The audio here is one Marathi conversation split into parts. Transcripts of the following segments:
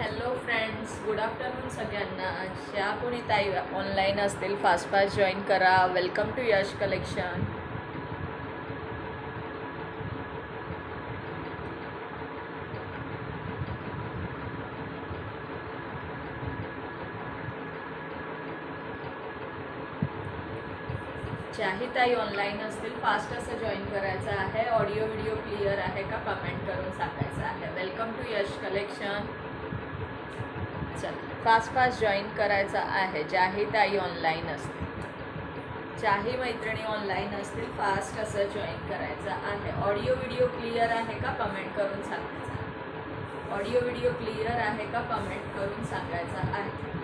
हॅलो फ्रेंड्स, गुड आफ्टरनून सगळ्यांना. ज्या कोणी ताई ऑनलाईन असतील फास्ट फास्ट जॉईन करा. Welcome to Yash collection. ज्याही ताई ऑनलाईन असतील फास्ट असं जॉईन करायचं आहे. ऑडिओ व्हिडिओ क्लिअर आहे का कमेंट करून सांगायचं आहे. Welcome to Yash collection. चल फास्ट फास्ट जॉईन करायचं आहे. ज्याही ताई ऑनलाईन असतील, ज्याही मैत्रिणी ऑनलाईन असतील फास्ट असं जॉईन करायचं आहे. ऑडिओ व्हिडिओ क्लिअर आहे का कमेंट करून सांगायचं आहे. ऑडिओ व्हिडिओ क्लिअर आहे का कमेंट करून सांगायचं आहे.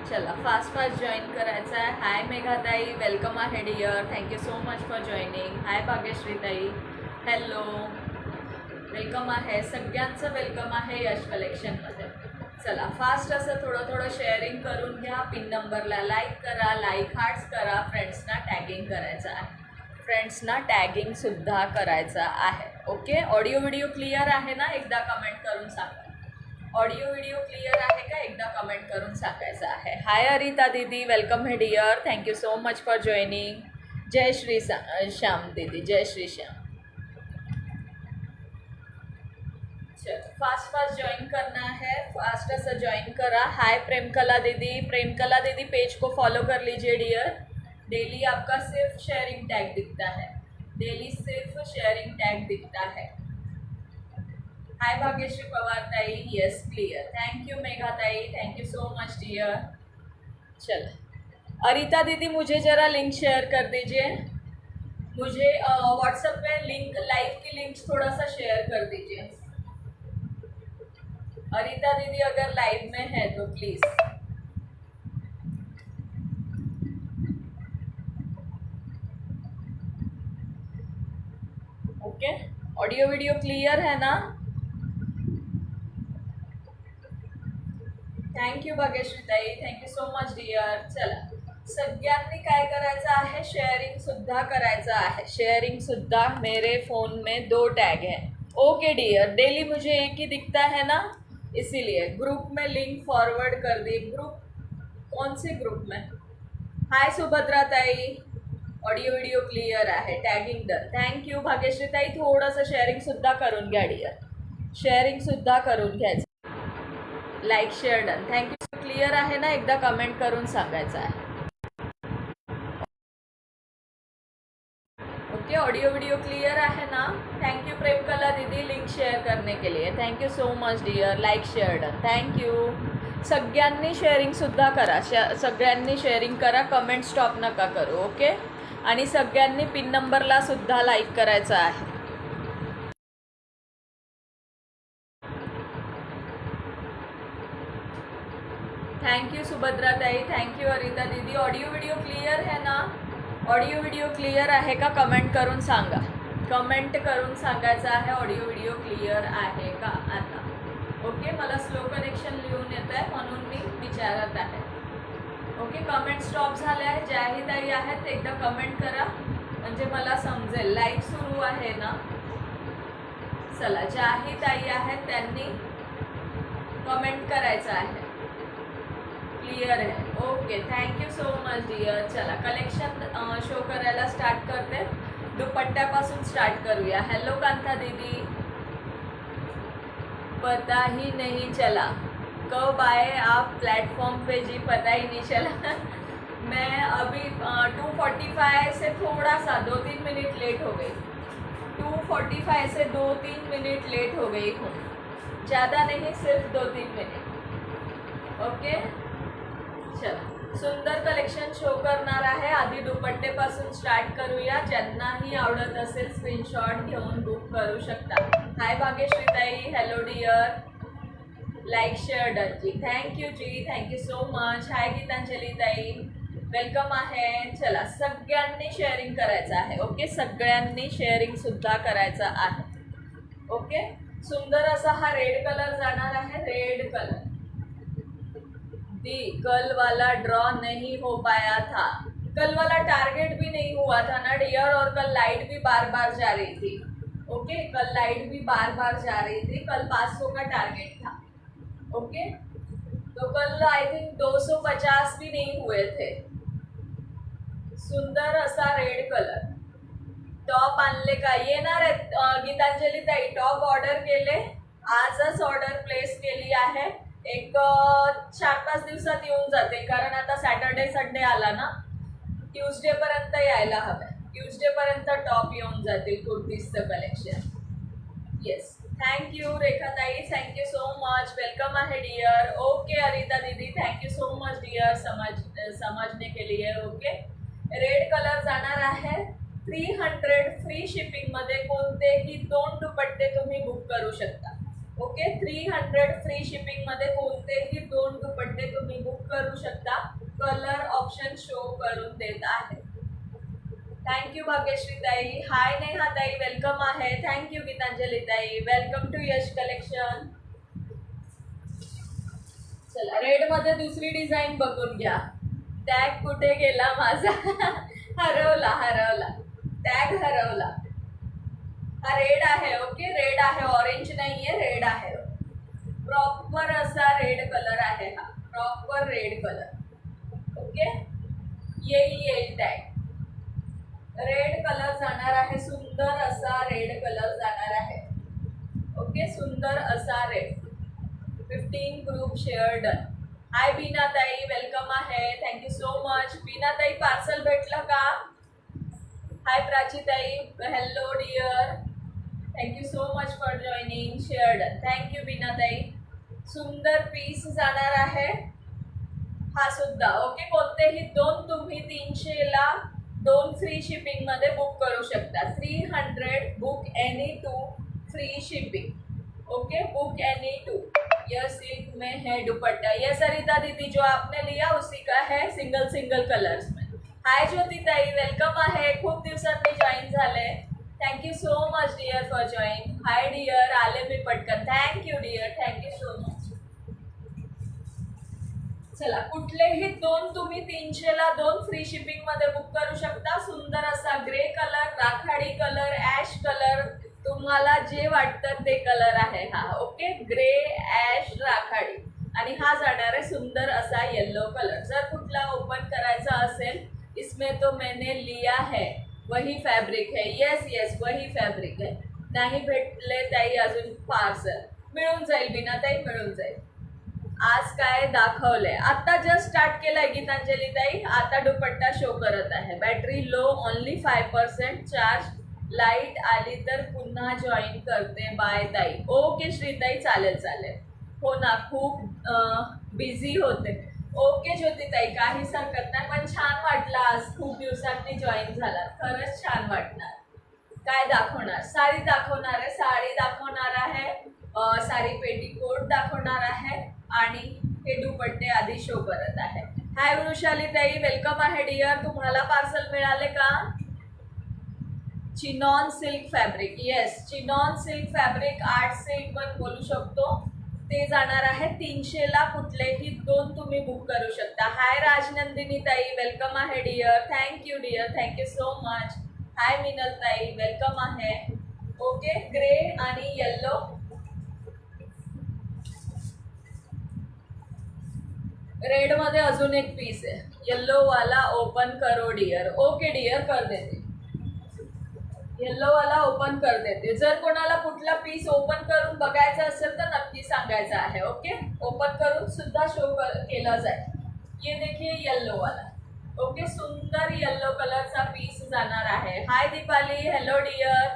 चला फास्ट फास्ट जॉईन करायचं आहे. हाय मेघाताई, वेलकम आहे dear. Thank you so much for joining. Hi भाग्यश्रीताई, हॅलो, वेलकम आहे. सगळ्यांचं वेलकम आहे यश कलेक्शनमध्ये. चला फास्ट असं थोडं शेअरिंग करून घ्या. पिन नंबरला लाईक करा, लाईक हार्ट्स करा. फ्रेंड्सना टॅगिंग करायचं आहे. फ्रेंड्सना टॅगिंगसुद्धा करायचं आहे. ओके, ऑडिओ व्हिडिओ क्लिअर आहे ना? एकदा कमेंट करून सांगा. ऑडिओ व्हिडिओ क्लिअर आहे का? एकदा कमेंट करून सांगायचं आहे. हाय अरिता दीदी, वेलकम है dear. Thank you so much for joining. जय श्री श्याम दीदी, जय श्री श्याम. चलो फास्ट फास्ट ज्वाइन करना है. फास्ट ऐसा ज्वाइन करा. हाय प्रेमकला दीदी. प्रेमकला दीदी पेज को फॉलो कर लीजिए डियर. डेली आपका सिर्फ शेयरिंग टैग दिखता है. डेली सिर्फ शेयरिंग टैग दिखता है. हाय भाग्यश्री पवार ताई, yes clear. Thank you Megha ताई, thank you so much dear. चलो अरिता दीदी मुझे ज़रा लिंक शेयर कर दीजिए. मुझे व्हाट्सएप में लिंक, लाइव की लिंक थोड़ा सा शेयर कर दीजिए. अरिता दीदी अगर लाइव में है तो please. Okay, audio video clear है ना? थँक्यू भाग्यश्री ताई, थँक्यू सो मच डिअर. चला सगळ्यांनी काय करायचं आहे, शेयरिंगसुद्धा करायचं आहे. शेयरिंगसुद्धा. मेरे फ़ोन में 2 टैग हैं. ओके डियर, डेली मुझे एक ही दिखता है ना, इसीलिए ग्रुप में लिंक फॉरवर्ड कर दी. ग्रुप कौन से ग्रुप में? हाय सुभद्रा ताई, ऑडिओ व्हिडिओ क्लिअर आहे. Tagging done. थँक्यू भाग्यश्री ताई. थोडंसं शेअरिंगसुद्धा करून घ्या डिअर. शेअरिंगसुद्धा करून घ्यायचं. Like share done. Thank you. Clear आहे ना? एकदा कमेंट करून सांगायचं आहे. ओके, ऑडियो वीडियो क्लियर आहे ना? थँक्यू प्रेमकला दीदी लिंक शेअर करने के लिए. Thank you so much dear. Like share done. Thank you. सगळ्यांनी शेअरिंगसुद्धा करा. सगळ्यांनी शेअरिंग करा. कमेंट स्टॉप नका करू. ओके, आणि सगळ्यांनी पिन नंबरला सुद्धा लाईक करायचं आहे. थँक्यू सुभद्रा ताई, थँक्यू अरिता दीदी. ऑडिओ व्हिडिओ क्लिअर है ना? ऑडिओ व्हिडिओ क्लिअर आहे का? कमेंट करून सांगा. कमेंट करून सांगायचं आहे ऑडिओ व्हिडिओ क्लिअर आहे का आता. ओके, मला स्लो कनेक्शन लिहून येत आहे म्हणून मी विचारत आहे. ओके, कमेंट स्टॉप झाले आहे. ज्याही ताई आहेत एकदा कमेंट करा म्हणजे मला समजेल. लाईव्ह सुरू आहे ना. चला ज्याही ताई आहेत त्यांनी कमेंट करायचं आहे. क्लियर आहे. Okay, thank you so much dear. चला कलेक्शन शो करायला स्टार्ट करते. दुपट्ट्यापासून स्टार्ट करूया. हॅलो कांता दीदी. पता ही नहीं चला कब आए आप प्लेटफॉर्म पे जी, पता ही नहीं चला. मैं अभी 2:45 से थोड़ा सा 2-3 मिनट लेट हो गई. 2:45 से 2-3 मिनट लेट हो गई हूँ. ज़्यादा नहीं, सिर्फ 2-3 मिनट. ओके, चला सुंदर कलेक्शन शो करणार आहे. आधी दुपट्टेपासून स्टार्ट करूया. ज्यांनाही आवडत असेल स्क्रीनशॉट घेऊन बुक करू शकता. हाय भाग्यश्री ताई, hello dear. Like share done जी. थँक्यू जी, thank you so much. Hi Gitanjali ताई, वेलकम आहे. चला सगळ्यांनी शेअरिंग करायचं आहे. ओके, सगळ्यांनी शेअरिंगसुद्धा करायचं आहे. ओके, सुंदर असा हा रेड कलर जाणार आहे. रेड कलर दी कल वाला ड्रॉ नहीं हो पाया था. कल वाला टारगेट भी नहीं हुआ था ना डियर, और कल लाइट भी बार बार जा रही थी। ओके, कल लाइट भी बार बार जा रही थी, कल 500 का टारगेट था। ओके, तो कल आई थिंक 250 भी नहीं हुए थे। सुंदर असा रेड कलर टॉप आणले का? येणार आहेत गीतांजली ताई, टॉप ऑर्डर केले, आजच ऑर्डर प्लेस केली आहे। एक 4-5 दिवसात येऊन जाते, कारण आता सॅटर्डे संडे आला ना, ट्यूजडे पर्यंत यायला हवं। ट्यूजडे पर्यंत टॉप येऊन जातील कुर्तीजचं कलेक्शन। येस, थँक्यू रेखाताई, थँक्यू सो मच, वेलकम आहे डियर। ओके अरिता दीदी, थँक्यू सो मच डियर समझने के लिए। ओके, रेड कलर जाणार आहे 300 फ्री शिपिंग मध्ये। कोणतेही 2 दुपट्टे तुम्ही बुक करू शकता। ओके, 300 फ्री शिपिंग मध्ये कोणतेही 2 दुपट्टे तुम्ही बुक करू शकता। कलर ऑप्शन शो करून देत आहे। थँक्यू भाग्यश्री ताई, हाय नेहा ताई, वेलकम आहे। थँक्यू गीतांजली ताई, वेलकम टू यश कलेक्शन। चला, रेड मध्ये दुसरी डिझाईन बघून घ्या। टॅग कुठे गेला माझा? हरवला टॅग हरवला। हा रेड आहे। ओके, रेड आहे, ऑरेंज नाहीये, रेड आहे। प्रॉपर असा रेड कलर आहे हा, प्रॉपर रेड कलर। ओके, येईल टॅग। रेड कलर जाणार आहे, सुंदर असा रेड कलर जाणार आहे। ओके, सुंदर असा red. 15 group share done. Hi Bina ताई, वेलकम आहे, थँक्यू सो मच। बीना ताई, पार्सल भेटलं का? हाय प्राची ताई, hello dear, thank you so much for joining, share done. Thank you Bina ताई। सुंदर पीस जाणार आहे हा सुद्धा। ओके, कोणतेही 2 तुम्ही 300 ला 2 फ्री शिपिंग मध्ये बुक करू शकता। 300 book any 2 free shipping. Okay, book any 2। यह सिल्क में है दुपट्टा। यह सरिता दीदी, जो आपने लिया उसी का है, सिंगल कलर्स में। हाय ज्योति ताई, वेलकम आहे, खूप दिवसांनी जॉईन झाले। Thank you so much dear for join. Hi dear, आले मी पटकन। Thank you dear, thank you so much. चला, कुठलेही 2 तुम्ही 300 ला 2 फ्री शिपिंग मध्ये बुक करू शकता। सुंदर असा ग्रे कलर, राखाडी कलर, ॲश कलर, तुम्हाला जे वाटतं ते कलर आहे हा। ओके, ग्रे, ॲश, राखाडी, आणि हा जाणार आहे सुंदर असा येलो कलर। जर कुठला ओपन करायचा असेल, इसमें तो मैंने लिया है, वही फॅब्रिक है। येस, वही फॅब्रिक है। नाही भेटले ताई अजून पार्सल, मिळून जाईल बीना ताई, मिळून जाईल। आज काय दाखवलंय? आता जस्ट स्टार्ट केलंय गीतांजली ताई, आता दुपट्टा शो करत आहे। Battery low, only 5% charge, light आली तर पुन्हा जॉईन करते, बाय ताई। ओके श्रीताई, चालेल। हो ना, खूप बिझी होते। ओके ज्योती ताई, काहीच हरकत नाही, पण छान वाटलं आज, खूप दिवसांनी जॉईन झाला, खरंच छान वाटणार। काय दाखवणार? साडी दाखवणार आहे, साडी दाखवणार आहे, साडी पेटीकोट दाखवणार आहे, आणि हे दुपट्टे आधी शो करत आहे। हाय वृषाली ताई, वेलकम आहे डियर। तुम्हाला पार्सल मिळाले का? Chinon silk fabric, yes, chinon silk fabric, art silk पण बोलू शकतो, ते जाणार आहे 300 ला। कुठलेही 2 तुम्ही बुक करू शकता। हाय राजनंदिनी ताई, वेलकम आहे dear, thank you dear, thank you so much. Hi Minal ताई, वेलकम आहे। ओके, ग्रे आणि येल्लो, रेड मध्ये अजून एक पीस आहे, येल्लो वाला ओपन करो डियर। ओके डियर, कर देते, येल्लो वाला ओपन कर देते। जर कोणाला कुठला पीस ओपन करून बघायचा असेल तर नक्की सांगायचं आहे। ओके, ओपन करून सुद्धा शो केला जाईल। ये देखिए येल्लो वाला। ओके, सुंदर येल्लो कलरचा पीस जाणार आहे। Hi Deepali, hello dear,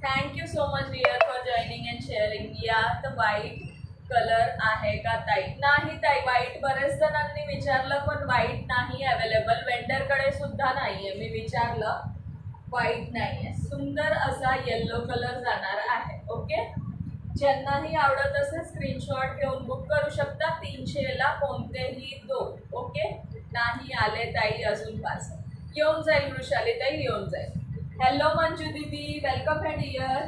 thank you so much dear for joining and sharing. यात व्हाईट कलर आहे का ताई? नाही ताई, व्हाईट बरेच जणांनी विचारलं, पण व्हाईट नाही अवेलेबल, वेंडरकडे सुद्धा नाहीये, मी विचारलं, व्हाईट नाहीये। सुंदर असा येल्लो कलर जाणार आहे। ओके, ज्यांनाही आवडत असेल स्क्रीनशॉट घेऊन बुक करू शकता। 300 ला कोणतेही 2। ओके, नाही आले ताई अजून पार्सल, येऊन जाईल वृषाली ताई, येऊन जाईल। हॅलो मंजू दीदी, वेलकम है dear,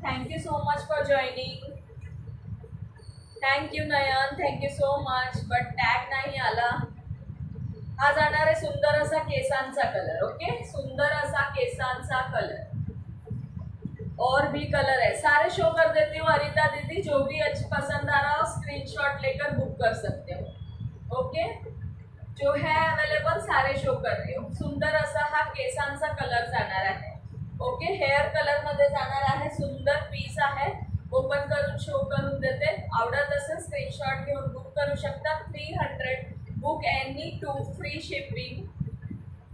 thank you so much for joining. Thank you Nayan, thank you so much, but tag नाही आला। हा जाणार आहे सुंदर असा केसांचा कलर. ओके, सुंदर असा केसांचा कलर. और भी कलर है, सारे शो कर देती हूँ अरिता दीदी. जो भी पसंद आ रहा हो स्क्रीनशॉट लेकर बुक कर सकते हो. ओके, जो है अवेलेबल सारे शो कर रही हूँ. सुंदर असा हा केसांचा कलर जाणार आहे. ओके, हेअर कलर मध्ये जाणार आहे. सुंदर पीस आहे. ओपन करून शो करून देते. आवडत असेल स्क्रीनशॉट घेऊन बुक करू शकता. 300 बुक एनी 2 फ्री शिपिंग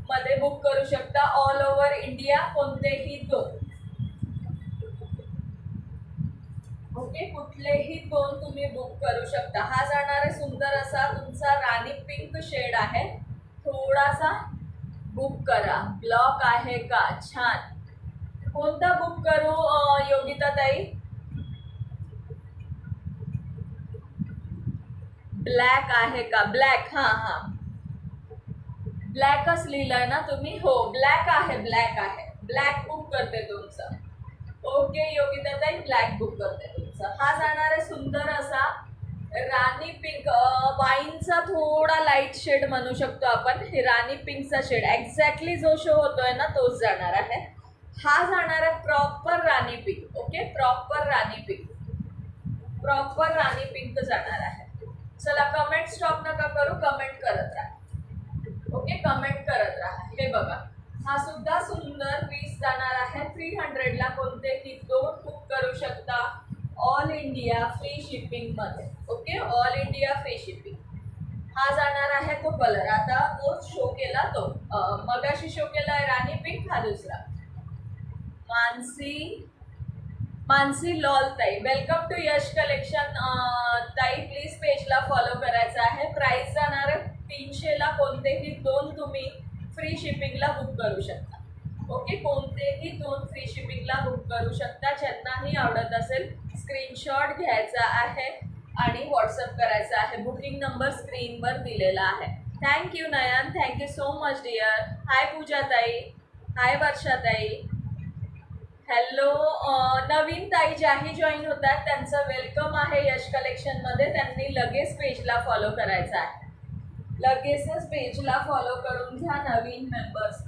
मध्ये बुक करू शकता. ऑल ओव्हर इंडिया कोणतेही 2. ओके, कुठलेही 2 तुम्ही बुक करू शकता. हा जाणार आहे सुंदर असा तुमचा राणी पिंक शेड आहे. थोडासा बुक करा. ब्लॉक आहे का? छान. कोणता बुक करू योगिता ताई? ब्लॅक आहे का? ब्लॅक, हा हा, ब्लॅकच लिहिलंय ना तुम्ही? हो, ब्लॅक आहे, ब्लॅक आहे. ब्लॅक बुक करते तुमचं. ओके योगिता ताई, ब्लॅक बुक करते तुमचं. हा जाणार आहे सुंदर असा राणी पिंक, वाईनचा थोडा लाईट शेड म्हणू शकतो आपण. हे राणी पिंकचा शेड एक्झॅक्टली जो शो होतोय ना तोच जाणार आहे. हा जाणार आहे प्रॉपर राणी पिंक. ओके, प्रॉपर राणी पिंक, प्रॉपर राणी पिंक जाणार आहे. चला, कमेंट स्टॉप नका करू, कमेंट करत राहा. ओके, कमेंट करत राहा. हे बघा, हा सुद्धा सुंदर पीस जाणार आहे. 300 ला कोणतेही 2 बुक करू शकता. ऑल इंडिया फ्री शिपिंग मध्ये. Okay, all India free shipping. हा जाणार आहे तो कलर. आता तो शो केला तो मगाशी शो केला आहे राणी पिंक. हा दुसरा मानसी लॉल ताई, वेलकम टू यश कलेक्शन. ताई प्लीज पेजला फॉलो करायचं आहे. प्राइस जाणार आहे 300 ला कोणतेही 2 तुम्ही फ्री शिपिंगला बुक करू शकता. ओके, कोणतेही 2 फ्री शिपिंगला बुक करू शकता. ज्यांनाही आवडत असेल स्क्रीनशॉट घ्यायचा आहे आणि व्हॉट्सअप करायचा आहे. बुकिंग नंबर स्क्रीनवर दिलेला आहे. Thank you Nayan, thank you so much dear. हाय पूजा ताई, हाय वर्षा ताई, हॅलो. नवीन ताई ज्याही जॉईन होतात त्यांचं वेलकम आहे यश कलेक्शनमध्ये. त्यांनी लगेच पेजला फॉलो करायचं आहे. लगेचच पेजला फॉलो करून घ्या नवीन मेंबर्स.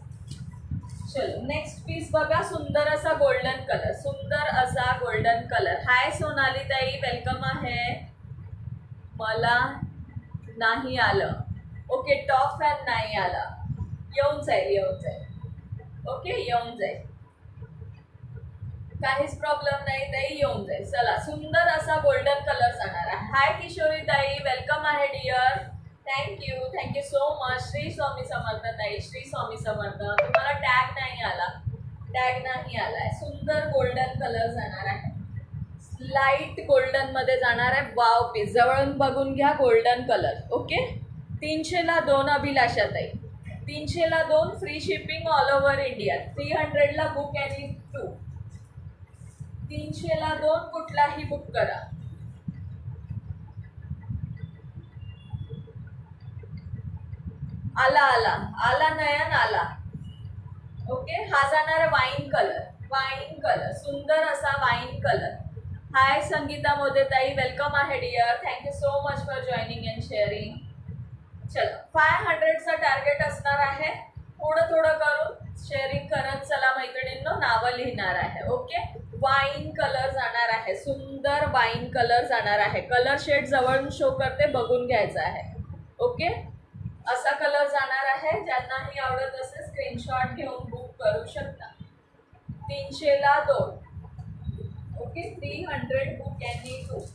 चलो, नेक्स्ट पीस बघा. सुंदर असा गोल्डन कलर, सुंदर असा गोल्डन कलर. हाय सोनाली ताई, वेलकम आहे. मला नाही आलं. ओके, टॉप फॅन नाही आला. येऊन जाईल, येऊन जाईल. ओके, येऊन जाईल, काहीच प्रॉब्लेम नाही ताई, येऊन जाईल. चला, सुंदर असा गोल्डन कलर जाणार आहे. हाय किशोरी ताई, वेलकम आहे dear. Thank you, thank you so much. Shri Swami Samarth ताई, श्री स्वामी समर्थ. तुम्हाला टॅग नाही आला, टॅग नाही आलाय. सुंदर गोल्डन कलर जाणार आहे. लाईट गोल्डन मध्ये जाणार आहे. वाव पीस जवळून बघून घ्या. Golden colour. ओके, 300 ला 2 अभिलाषा ताई. 300 ला 2 free shipping all over India. 300 ला बुक एनी 2. 300 ला 2 कुठलाही बुक करा. आला आला आला नयन आला. ओके, हा जाणार आहे वाईन कलर. वाईन कलर, सुंदर असा wine colour. Hi Sangeeta Mode ताई, वेलकम आहे dear. Thank you so much for joining and sharing. चलो, 500चा टार्गेट असणार आहे. थोडं थोडं करून शेअरिंग करत चला मैत्रिणींनो. नावं लिहिणार आहे. ओके, वाईन कलर जाणार आहे. सुंदर वाईन कलर जाणार आहे. कलर शेड जवळून शो करते, बघून घ्यायचा आहे. ओके, असा कलर जाणार आहे. ज्यांनाही आवडत असेल स्क्रीनशॉट घेऊन बुक करू शकता. 300 ला 2. Okay, 300 book any 2.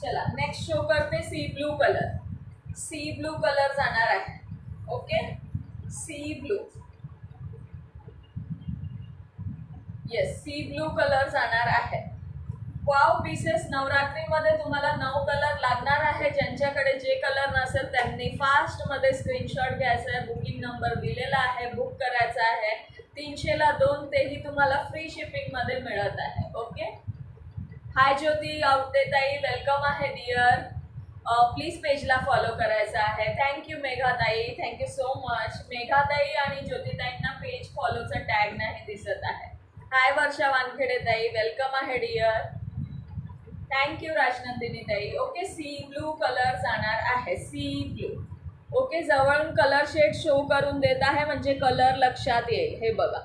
चला, नेक्स्ट शो करते sea blue colour. Sea blue colour जाणार आहे. Okay, sea blue, yes, sea blue colour जाणार आहे. Wow pieces. नवरात्रीमध्ये तुम्हाला 9 कलर लागणार आहे. ज्यांच्याकडे जे कलर नसेल त्यांनी फास्टमध्ये स्क्रीनशॉट घ्यायचा आहे. बुकिंग नंबर दिलेला आहे, बुक करायचा आहे. 300 ला 2 तेही तुम्हाला फ्री शिपिंगमध्ये मिळत आहे. ओके, हाय ज्योती आवटे ताई, वेलकम आहे डिअर. प्लीज पेजला फॉलो करायचं आहे. थँक्यू मेघाताई, थँक्यू सो मच. मेघाताई आणि ज्योतिताईंना पेज फॉलोचा टॅग नाही दिसत आहे. हाय वर्षा वानखेडे ताई, वेलकम आहे डिअर. थँक्यू राजनंदिनी ताई. ओके, सी ब्लू कलर जाणार आहे, सी ब्लू. ओके, जवळून कलर शेड शो करून देत आहे म्हणजे कलर लक्षात येईल. हे बघा,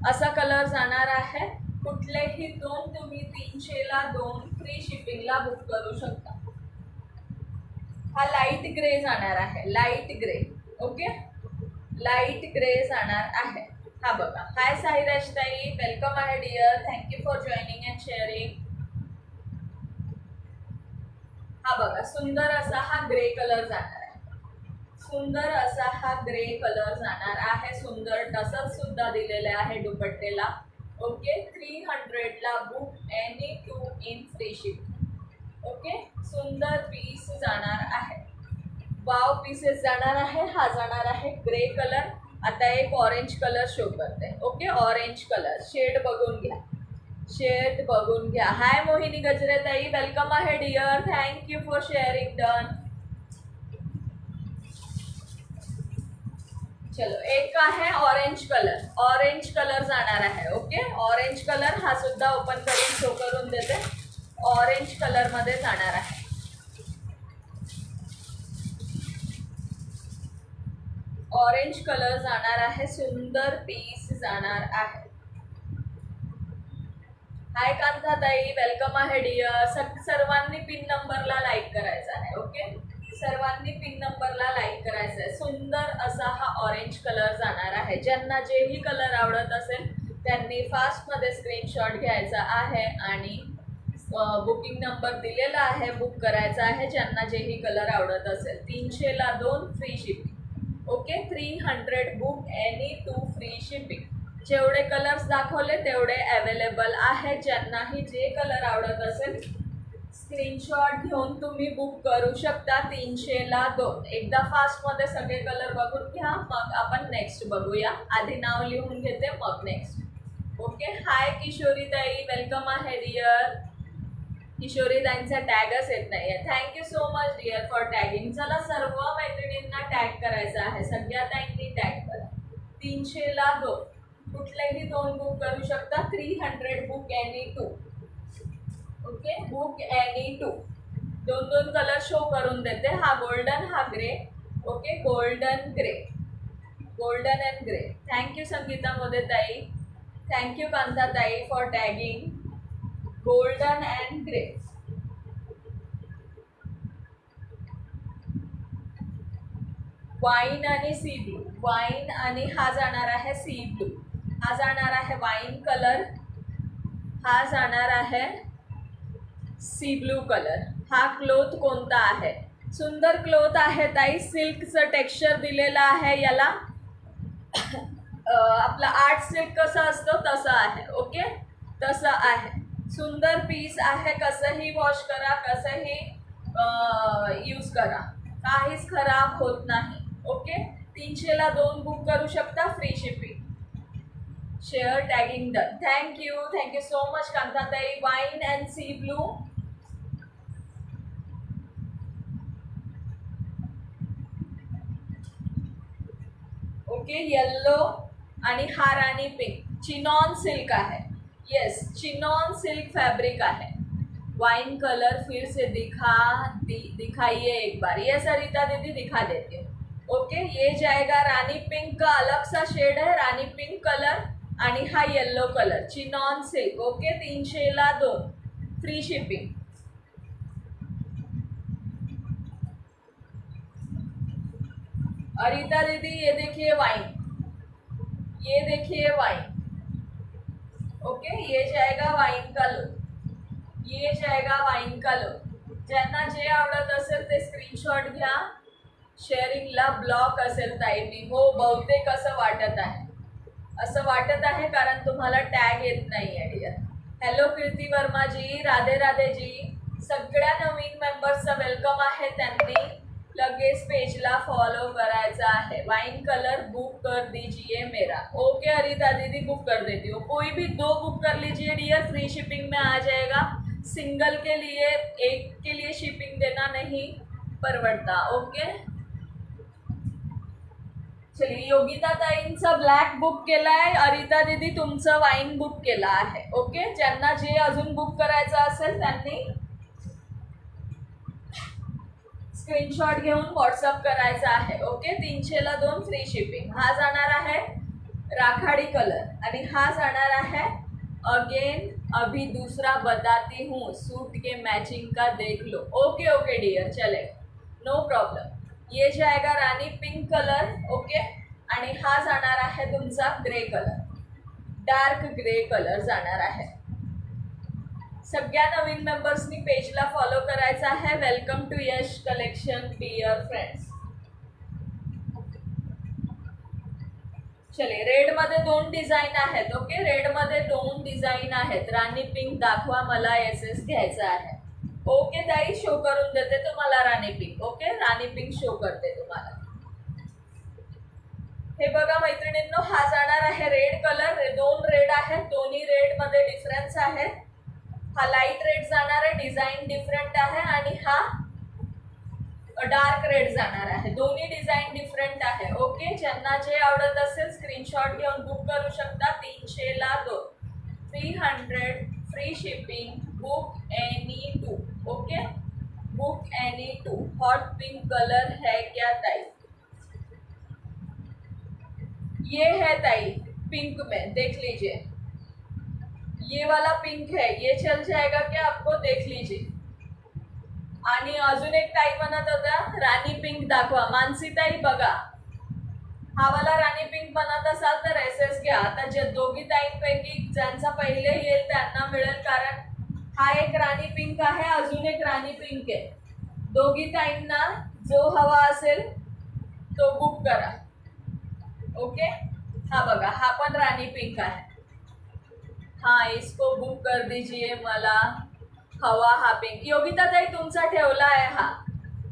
असा कलर जाणार आहे. कुठलेही दोन तुम्ही 300ला 2 फ्री शिपिंगला बुक करू शकता. हा लाईट ग्रे जाणार आहे, light grey. Okay, light grey जाणार आहे. हा बघा. हाय साईराज ताई, वेलकम आहे dear. Thank you for joining and sharing. हा बघा, सुंदर असा हा ग्रे कलर जाणार आहे. सुंदर असा हा ग्रे कलर जाणार आहे. सुंदर टसर सुद्धा दिलेले आहे दुपट्टेला. ओके, 300ला book any 2 in free ship. Okay, सुंदर पीस जाणार आहे. वाव पीसेस जाणार आहे. हा जाणार आहे ग्रे कलर. आता एक ऑरेंज कलर शो करते. ओके, ऑरेंज कलर शेड बघून घ्या, शेड बघून घ्या. हाय मोहिनी गजरे ताई, वेलकम आहे dear. Thank you for sharing. Done. चलो, एक आहे ऑरेंज कलर. ऑरेंज कलर जाणार आहे. ओके, ऑरेंज कलर हा सुद्धा ओपन करून शो करून देते. ऑरेंज कलर मध्ये जाणार आहे. ऑरेंज कलर जाणार आहे. सुंदर पीस जाणार आहे. हाय कांताताई, वेलकम आहे डिअर. सर्वांनी पिन नंबरला लाईक करायचा आहे. ओके, सर्वांनी पिन नंबरला लाईक करायचं आहे. सुंदर असा हा ऑरेंज कलर जाणार आहे. ज्यांना जेही कलर आवडत असेल त्यांनी फास्टमध्ये स्क्रीनशॉट घ्यायचा आहे आणि बुकिंग नंबर दिलेला आहे, बुक करायचा आहे. ज्यांना जेही कलर आवडत असेल. 300ला 2 free shipping. Okay, 300 book any 2 free shipping. जेवढे कलर्स दाखवले तेवढे अवेलेबल आहे. ज्यांनाही जे कलर आवडत असेल स्क्रीनशॉट घेऊन तुम्ही बुक करू शकता. 300ला 2. एकदा फास्टमध्ये सगळे कलर बघून घ्या, मग आपण नेक्स्ट बघूया. आधी नाव लिहून घेते, मग नेक्स्ट. ओके, हाय किशोरी ताई, वेलकम आहे डिअर. किशोरी ताईंचा टॅगच येत नाहीये. Thank you so much dear for tagging. चला, सर्व मैत्रिणींना टॅग करायचं आहे. सगळ्या ताईंनी टॅग करा. 300ला 2. कुठलेही 2 बुक करू शकता. 300 book any 2. Okay, book any 2. 2 colour show करून देते. हा गोल्डन, हा grey. Okay, golden grey, golden and grey. Thank you Sangita Mode ताई. थँक्यू कांता ताई for tagging. Golden and grey. Wine आणि सी ब्लू. वाईन आणि हा जाणार आहे सी ब्लू. हा जाणार आहे वाईन कलर. हा जाणार आहे सी ब्लू कलर. हा क्लोथ कोणता आहे? सुंदर क्लोथ आहे ताई. सिल्कचं टेक्स्चर दिलेलं आहे याला. आपला आर्ट सिल्क कसं असतं तसं आहे. ओके, तसं आहे. सुंदर पीस आहे. कसंही वॉश करा, कसंही यूज करा, काहीच खराब होत नाही. ओके, 300ला 2 बुक करू शकता. Free shipping. Share tagging done. Thank you, thank you so much कांताताई. Wine and sea blue. Okay, yellow आणि हा राणी पिंक. चिनॉन सिल्क आहे. यस, चिनॉन सिल्क फैब्रिक है. वाइन कलर फिर से दिखाइए एक बार. ये सरिता दीदी दिखा देती हूँ. ओके, ये जाएगा रानी पिंक का अलग सा शेड है. रानी पिंक कलर आणि हा yellow colour. Chinon silk. Okay, 300ला 2 फ्री शिपिंग. अरिता दीदी ये देखिए वाइन, ये देखिए वाइन. ओके, ये जाएगा वाईन का लुक. ये जाएगा वाईन का लुक. ज्यांना जे आवडत असेल ते स्क्रीनशॉट घ्या. शेअरिंगला ब्लॉक असेल ताई मी. हो, बहुतेक असं वाटत आहे. असं वाटत आहे कारण तुम्हाला टॅग येत नाही आहे डिअर. हॅलो कीर्ती वर्मा जी, राधे राधे जी. सगळ्या नवीन मेंबर्सचं वेलकम आहे. त्यांनी लगेच पेजला फॉलो करायचा है. वाइन कलर बुक कर दीजिए मेरा. ओके हरिता दीदी, बुक कर देती हूँ. कोई भी 2 बुक कर लीजिए डियर, फ्री शिपिंग में आ जाएगा. सिंगल के लिए, एक के लिए शिपिंग देना नहीं परवडता. ओके, चलिए. योगिता ताईंचं ब्लॅक बुक केला आहे. अरिता दीदी तुमचं वाईन बुक केला आहे. ओके, ज्यांना जे अजून बुक करायचं असेल त्यांनी स्क्रीनशॉट घेऊन व्हॉट्सअप करायचा आहे. ओके, 300ला 2 फ्री शिपिंग. हा जाणार आहे राखाडी कलर आणि हा जाणार है अगेन अभी दूसरा बताती हूँ सूट के मैचिंग का देख लो. ओके ओके डियर, चलेगा, नो प्रॉब्लम. ये जाएगा रानी पिंक कलर. ओके, आणि हा जाणार आहे तुमचा grey colour, dark grey colour जाणार आहे. सगळ्या नवीन मेंबर्सनी पेजला फॉलो करायचा आहे. Welcome to Yash collection dear friends. चले, रेड मध्ये 2 डिझाईन आहेत. ओके, रेड मध्ये 2 डिझाईन आहेत. राणी पिंक दाखवा मला, एसएस घ्यायचा आहे. ओके ताई, शो करून देते तुम्हाला राणी पिंक. ओके, राणी पिंक शो करते तुम्हाला. हे बघा मैत्रिणींनो, हा जाणार आहे रेड कलर. 2 रेड आहेत, दोन्ही रेड मध्ये डिफरन्स आहे. हा लाईट रेड जाणार आहे, डिझाईन डिफरंट आहे, आणि हा डार्क रेड जाणार आहे. दोन्ही डिझाईन डिफरंट आहे. ओके, ज्यांना जे आवडत असेल स्क्रीनशॉट घेऊन बुक करू शकता. 300ला 2, 300 free shipping. Book any 2. Okay, book any 2. Hot pink colour है क्या ताई? ये है ताई, पिंक में देख लीजिए. ये वाला पिंक है, ये चल जाएगा क्या आपको? देख लीजिए. आणि अजून एक ताई म्हणत होत्या राणी पिंक दाखवा. मानसी ताई बघा, हा वाला राणी पिंक बनत असाल तर एसएस घ्या. आता जे दोघी ताईंपैकी ज्यांचा पहिले येईल त्यांना मिळेल, कारण हा एक राणी पिंक आहे, अजून एक राणी पिंक आहे. दोघी ताईंना जो हवा असेल तो बुक करा. ओके, हा बघा, हा पण राणी पिंक आहे. हाँ, इसको बुक कर दीजिए, मला हवा हा पिंक. योगिता ताई तुमचा ठेवला आहे हा.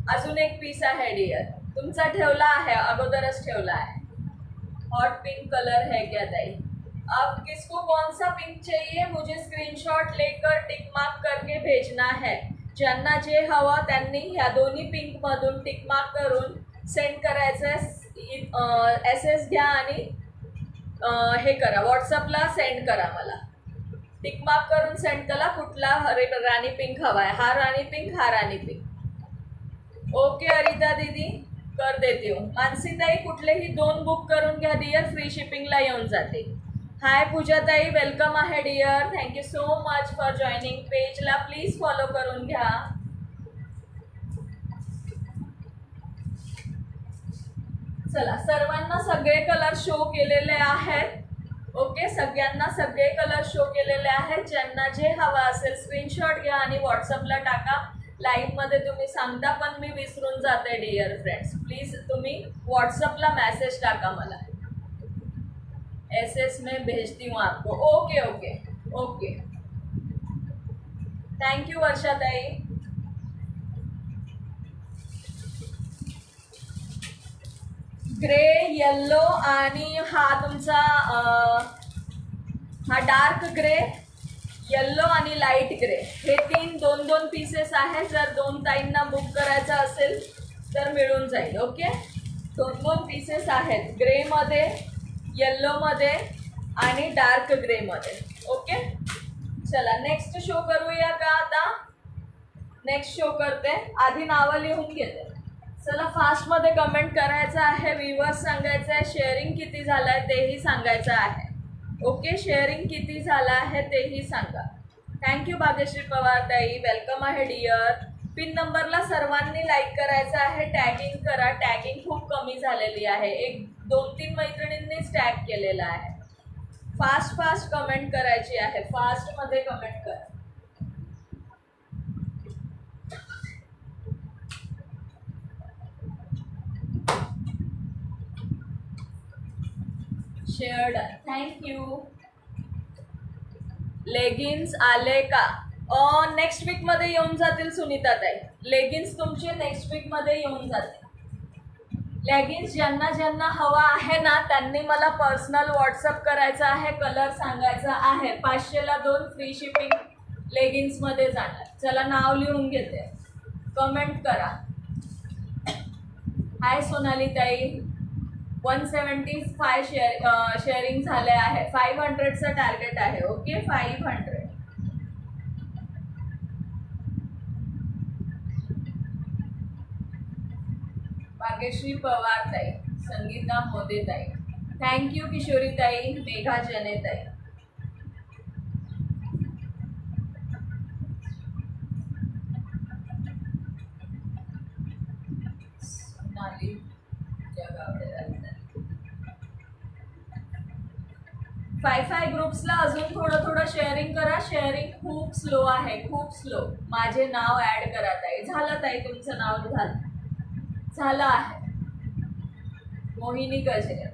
अजून एक पीस आहे डियर, तुमचा ठेवला आहे, अगोदरच ठेवला आहे. हॉट पिंक कलर है क्या ताई? अब किसको कौन सा पिंक चाहिए मुझे स्क्रीनशॉट लेकर टिक मार्क करके भेजना है. ज्यांना जे हवं त्यांनी ह्या दोन्ही पिंक मधून टिक मार्क करून सेंड करायचं. एसएस घ्या आणि हे करा, व्हॉट्सअपला सेंड करा. मला टिक मार्क करून सेंड करा कुठला राणी पिंक हवा आहे. हा राणी पिंक, हा राणी पिंक. ओके अरिता दीदी, कर देती हूँ. मानसी ताई कुठलेही 2 बुक करून घ्या डियर, फ्री शिपिंगला येऊन जाते. हाय पूजा ताई, वेलकम आहे dear. Thank you so much for joining. पेजला प्लीज फॉलो करून घ्या. चला, सर्वांना सगळे कलर शो केलेले आहेत. ओके, सगळ्यांना सगळे कलर शो केलेले आहेत. ज्यांना जे हवा असेल स्क्रीनशॉट घ्या आणि व्हॉट्सअपला टाका. लाईव्हमध्ये तुम्ही सांगता पण मी विसरून जाते डिअर फ्रेंड्स. प्लीज तुम्ही व्हॉट्सअपला मेसेज टाका मला. एसएस में भेजती हूँ आपको. ओके ओके ओके, थँक्यू वर्षाताई. ग्रे, येल्लो आणि हा तुमचा हा डार्क ग्रे, येल्लो आणि लाईट ग्रे, हे 2 पीसेस आहे. जर 2 ताईंना बुक करायचं असेल तर मिळून जाईल. ओके, 2 पीसेस आहेत, ग्रेमध्ये, येल्लोमध्ये आणि डार्क ग्रेमध्ये. ओके, चला नेक्स्ट शो करूया का? आता नेक्स्ट शो करते, आधी नावं लिहून घेते. चला, फास्टमध्ये कमेंट करायचं आहे, व्ह्यूअर्स सांगायचं आहे, शेअरिंग किती झालं आहे तेही सांगायचं आहे. ओके, शेअरिंग किती झालं आहे तेही सांगा. थँक्यू भाग्यश्री पवार ताई, वेलकम आहे डिअर. पिन नंबरला सर्वांनी लाईक करायचं आहे, टॅगिंग करा. टॅगिंग खूप कमी झालेली आहे, 1-2-3 मैत्रिणींनीच टॅग केलेला आहे. फास्ट कमेंट करायची आहे, फास्टमध्ये कमेंट करा. Shared, thank you. लेगिन्स आले का? नेक्स्ट वीकमध्ये येऊन जातील सुनीता ताई. लेगिन्स तुमचे नेक्स्ट वीकमध्ये येऊन जातील. लेगिन्स ज्यांना ज्यांना हवा आहे ना त्यांनी मला पर्सनल व्हॉट्सअप करायचा आहे, कलर सांगायचा आहे. 500ला 2 फ्री शिपिंग लेगिन्समध्ये जाणार. चला, नाव लिहून घेते, कमेंट करा. हाय सोनाली ताई, 175 शेअरिंग झाले आहे. 500चं टार्गेट आहे. ओके, 500. भाग्यश्री पवार ताई, संगीता मोदे ताई, थँक्यू किशोरी ताई, मेघा जने ताई. सोनाली जगावडे राहतात. 5 ग्रुप्सला अजून थोडं शेअरिंग करा. शेअरिंग खूप स्लो आहे, खूप स्लो. माझे नाव ऍड करा ताई. झालं ताई, तुमचं नाव झालं आहे. मोहिनी गजरे.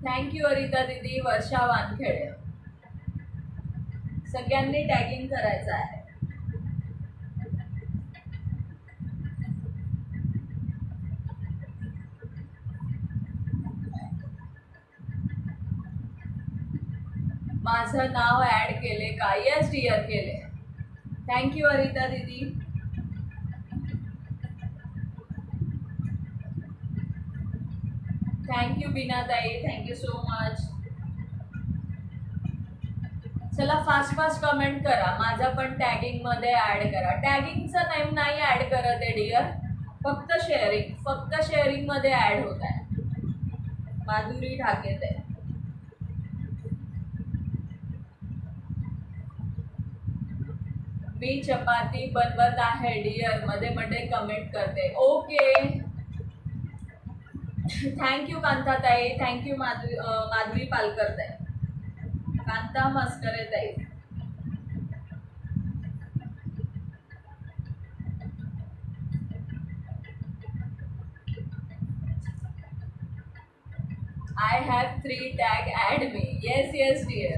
थँक्यू अरिता दीदी. वर्षा वानखेडे. सगळ्यांनी टॅगिंग करायचं आहे. माझं नाव ऍड केले का? येस डिअर, केले. थँक्यू अरिता दीदी. थँक्यू बीनाताई, थँक्यू सो मच. चला फास्ट कमेंट करा. माझा पण टॅगिंग मध्ये ऍड करा. टॅगिंगचं नेम नाही ऍड करत आहे डिअर, फक्त शेअरिंग मध्ये ऍड होत आहे. माधुरी ठाके ते. मी चपाती बनवत आहे डिअर, मध्ये कमेंट करते. ओके, थँक्यू कांताताई, थँक्यू माधुरी पालकर ताई, कांता मस्करे ताई. I have 3 tag, add me. Yes dear.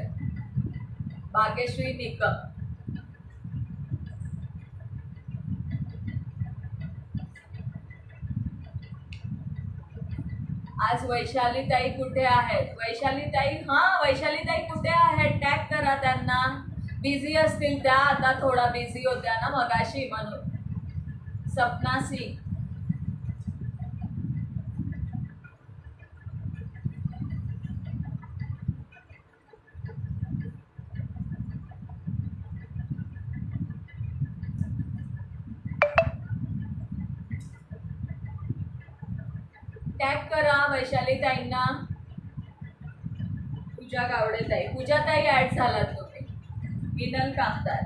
Bhagyashree Nikam. आज वैशाली ताई कुठे आहेत? वैशाली ताई कुठे आहेत? टॅग करा त्यांना. बिझी असतील त्या, आता थोडा बिझी होत्या ना मगाशी म्हणून. सपना सिंग. टॅग करा वैशाली ताईंना. पूजा गावडे ताई, पूजा ताई ऍड झालात तुम्ही. विनल कामदार.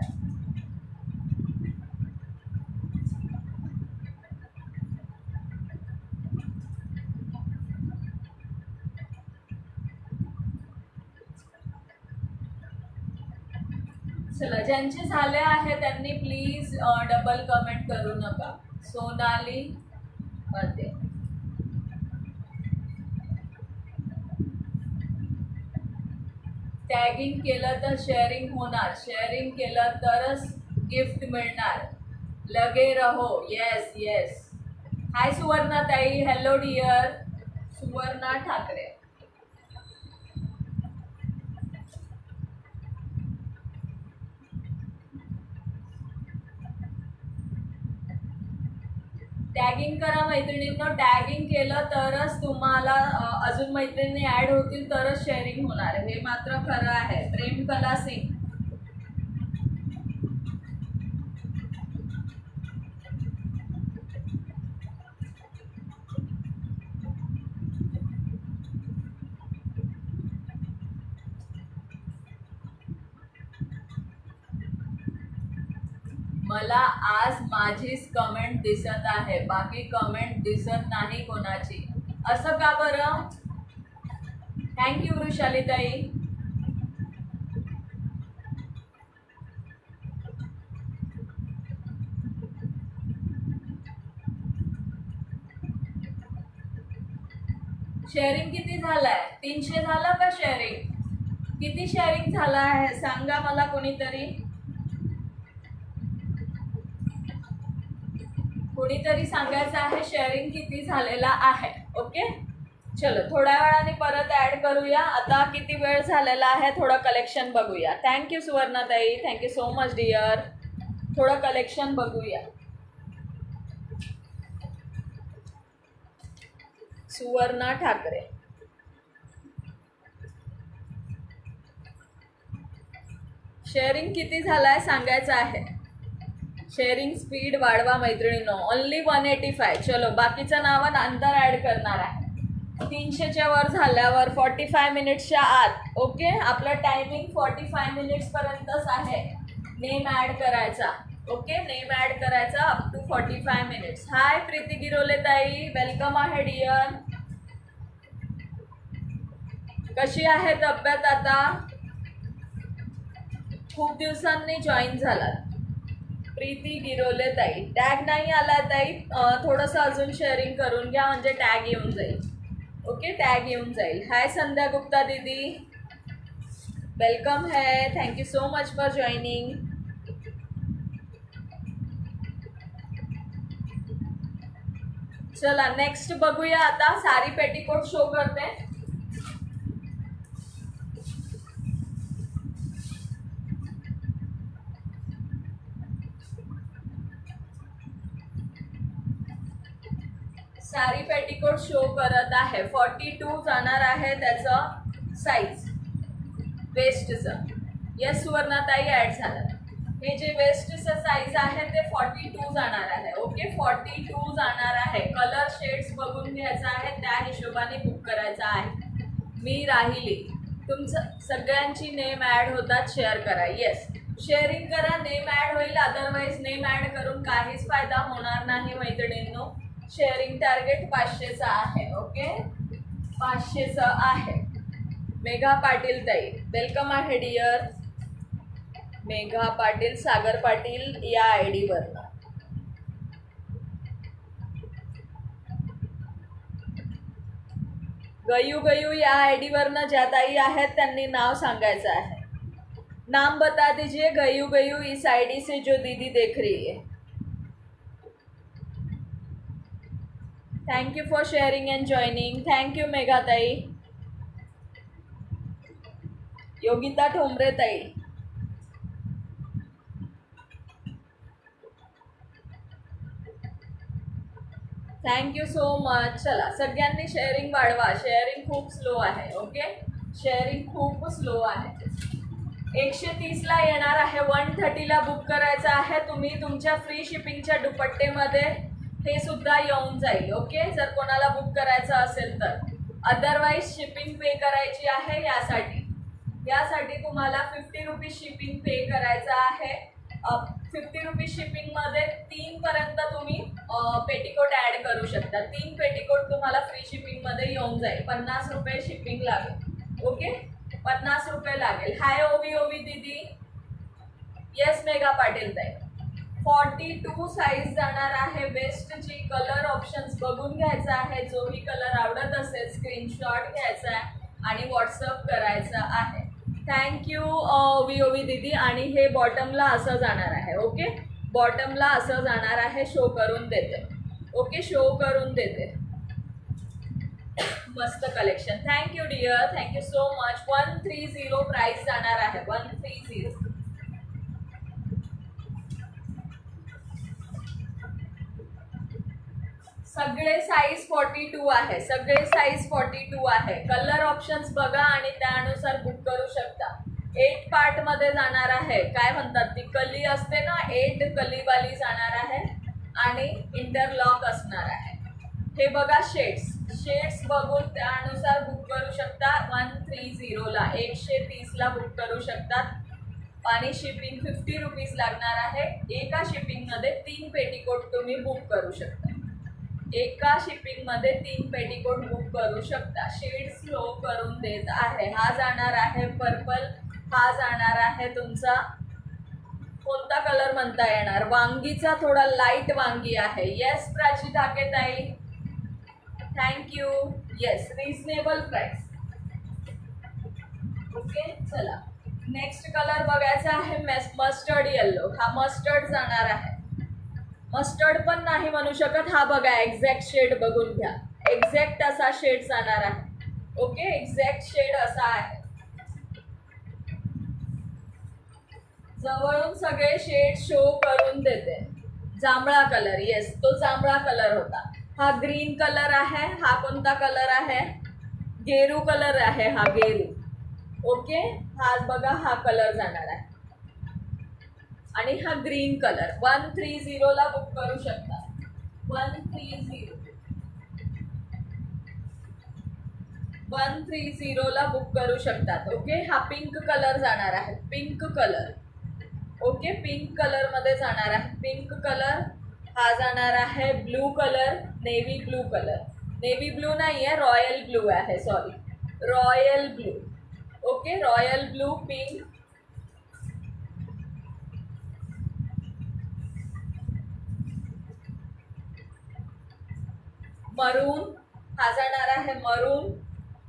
चला, ज्यांचे झाले आहे त्यांनी प्लीज डबल कमेंट करू नका. सोनाली मध्ये. टॅगिंग केलं तर शेअरिंग होणार. शेअरिंग केलं तरच गिफ्ट मिळणार. लगे रहो. येस. हाय सुवर्णा ताई. Hello dear. Suvarna Thackeray. Tagging करा मैत्रिणींनो. टॅगिंग केलं तरच तुम्हाला अजून मैत्रिणी ऍड होतील, तरच शेअरिंग होणार. हे मात्र खरं आहे. प्रेम कला सिंग. मला आज माझीच कमेंट दिसत आहे, बाकी कमेंट दिसत नाही कोणाची. असं का बरं? थँक्यू वृषाली ताई. शेअरिंग किती झालाय? 300 झालं का शेअरिंग? किती शेअरिंग झाला आहे सांगा मला कोणीतरी. कोणीतरी सांगायचं आहे शेअरिंग किती झालेला आहे. ओके, चलो थोड्या वेळाने परत ऍड करूया. आता किती वेळ झालेला आहे थोडं कलेक्शन बघूया. थँक्यू सुवर्णाताई, थँक्यू सो मच डिअर. थोडं कलेक्शन बघूया. सुवर्णा ठाकरे. शेअरिंग किती झालाय सांगायचं आहे. शेअरिंग स्पीड वाढवा मैत्रिणींनो. ओनली 185. चलो बाकीचं नावं नंतर ॲड करणार आहे. 300च्या वर झाल्यावर 45 मिनिट्सच्या आत. ओके, आपलं टायमिंग 45 मिनिट्सपर्यंतच आहे. नेम ॲड करायचा. ओके, नेम ॲड करायचा अप टू 45 मिनिट्स. हाय प्रीती गिरोले ताई, वेलकम आहे डिअर. कशी आहे तब्येत आता? खूप दिवसांनी जॉईन झालात. प्रीती गिरोले ताई, टॅग नाही आला ताई, थोडंसं अजून शेअरिंग करून घ्या म्हणजे टॅग येऊन जाईल. ओके, टॅग येऊन जाईल. हाय संध्या गुप्ता दीदी, वेलकम है, thank you so much for joining. चला नेक्स्ट बघूया आता. सारी पेटीकोट शो करते. सारी पेटीकोट शो करत आहे. 42 जाणार आहे त्याचं साईज वेस्टचं. येस सुवर्णाताई ॲड झालं. हे जे वेस्टचं साईज आहे ते 42 जाणार आहे. ओके, 42 जाणार आहे. कलर शेड्स बघून घ्यायचा आहे, त्या हिशोबाने बुक करायचा आहे. मी राहिली. तुमचं सगळ्यांची नेम ॲड होतात, शेअर करा. येस, शेअरिंग करा, नेम ॲड होईल. अदरवाईज नेम ॲड करून काहीच फायदा होणार नाही मैत्रिणींनो. शेअरिंग टार्गेट 500चं आहे. ओके, 500चं आहे. मेघा पाटील ताई, वेलकम आहे डिअर. मेघा पाटील, सागर पाटील या आय डीवरनं. गयू गयू या आय डीवरनं ज्या ताई आहेत त्यांनी नाव सांगायचं आहे. नाम बता दीजिए गयू गयू इस आईडी से जो दीदी देख रही है. Thank you for sharing end joining. Thank you Megha ताई. योगिता ठोंबरे ताई, थँक्यू सो मच. चला सगळ्यांनी शेअरिंग वाढवा. शेअरिंग खूप स्लो आहे. ओके, शेअरिंग खूप स्लो आहे. 130ला येणार आहे. 130ला बुक करायचं आहे. तुम्ही तुमच्या फ्री शिपिंगच्या दुपट्टेमध्ये हे सुद्धा येऊन जाईल. ओके, जर कोणाला बुक करायचं असेल तर. अदरवाईज शिपिंग पे करायची आहे. यासाठी तुम्हाला 50 रुपीज शिपिंग पे करायचं आहे. 50 रुपीज शिपिंगमध्ये 3 पर्यंत तुम्ही पेटीकोट ॲड करू शकता. 3 पेटीकोट तुम्हाला फ्री शिपिंगमध्ये येऊन जाईल. 50 रुपये शिपिंग लागेल. ओके, 50 रुपये लागेल. हाय ओवी ओवी दीदी. येस मेघा पाटील ताई. 42 साईज जाणार आहे. बेस्टची कलर ऑप्शन्स बघून घ्यायचा आहे. जोही कलर आवडत असेल स्क्रीनशॉट घ्यायचा आहे आणि व्हॉट्सअप करायचा आहे. थँक्यू ओवी ओवी दीदी. आणि हे बॉटमला असं जाणार आहे. ओके, बॉटमला असं जाणार आहे. शो करून देते. ओके, शो करून देते. मस्त collection. Thank you dear, thank you so much. 130 price जाणार आहे. 130. सगळे साईज 42 आहे. सगळे साईज 42 आहे. कलर ऑप्शन्स बघा आणि त्यानुसार बुक करू शकता. 8 पार्टमध्ये जाणार आहे. काय म्हणतात ती कली असते ना, 8 कलीवाली जाणार आहे आणि इंटरलॉक असणार आहे. हे बघा शेड्स बघून त्यानुसार बुक करू शकता. 130ला 130ला बुक करू शकतात आणि शिपिंग 50 रुपीज लागणार आहे. एका शिपिंगमध्ये 3 पेटीकोट तुम्ही बुक करू शकता. एका शिपिंगमध्ये 3 पेटीकोट बुक करू शकता. शेड स्लो करून देत आहे. हा जाणार आहे पर्पल. हा जाणार आहे तुमचा कोणता कलर म्हणता येणार, वांगीचा, थोडा लाईट वांगी आहे. येस प्राची ठाके ताई, thank you. Yes, reasonable price. Okay, चला नेक्स्ट कलर बघायचा आहे मस्टर्ड येल्लो. हा मस्टर्ड जाणार आहे. मस्टर्ड पण नाही म्हणू शकत. हा बघा एक्झॅक्ट शेड बघून घ्या. एक्झॅक्ट असा शेड जाणार आहे. ओके, एक्झॅक्ट शेड असा आहे. जवळून सगळे शेड शो करून देते. जांभळा कलर, येस तो जांभळा कलर होता. हा ग्रीन कलर आहे. हा कोणता कलर आहे, गेरू कलर आहे. हा गेरू. ओके, हा बघा हा कलर जाणार आहे. आणि हा ग्रीन कलर 130ला बुक करू शकता. 130ला बुक करू शकतात. ओके, हा पिंक कलर जाणार आहे, pink colour. Okay, pink colour मध्ये जाणार आहे. पिंक कलर हा जाणार आहे. Blue colour, navy blue colour, navy blue नाही आहे, रॉयल ब्लू आहे, sorry, royal blue. Okay, royal blue, pink, मरून हा जाणार आहे, मरून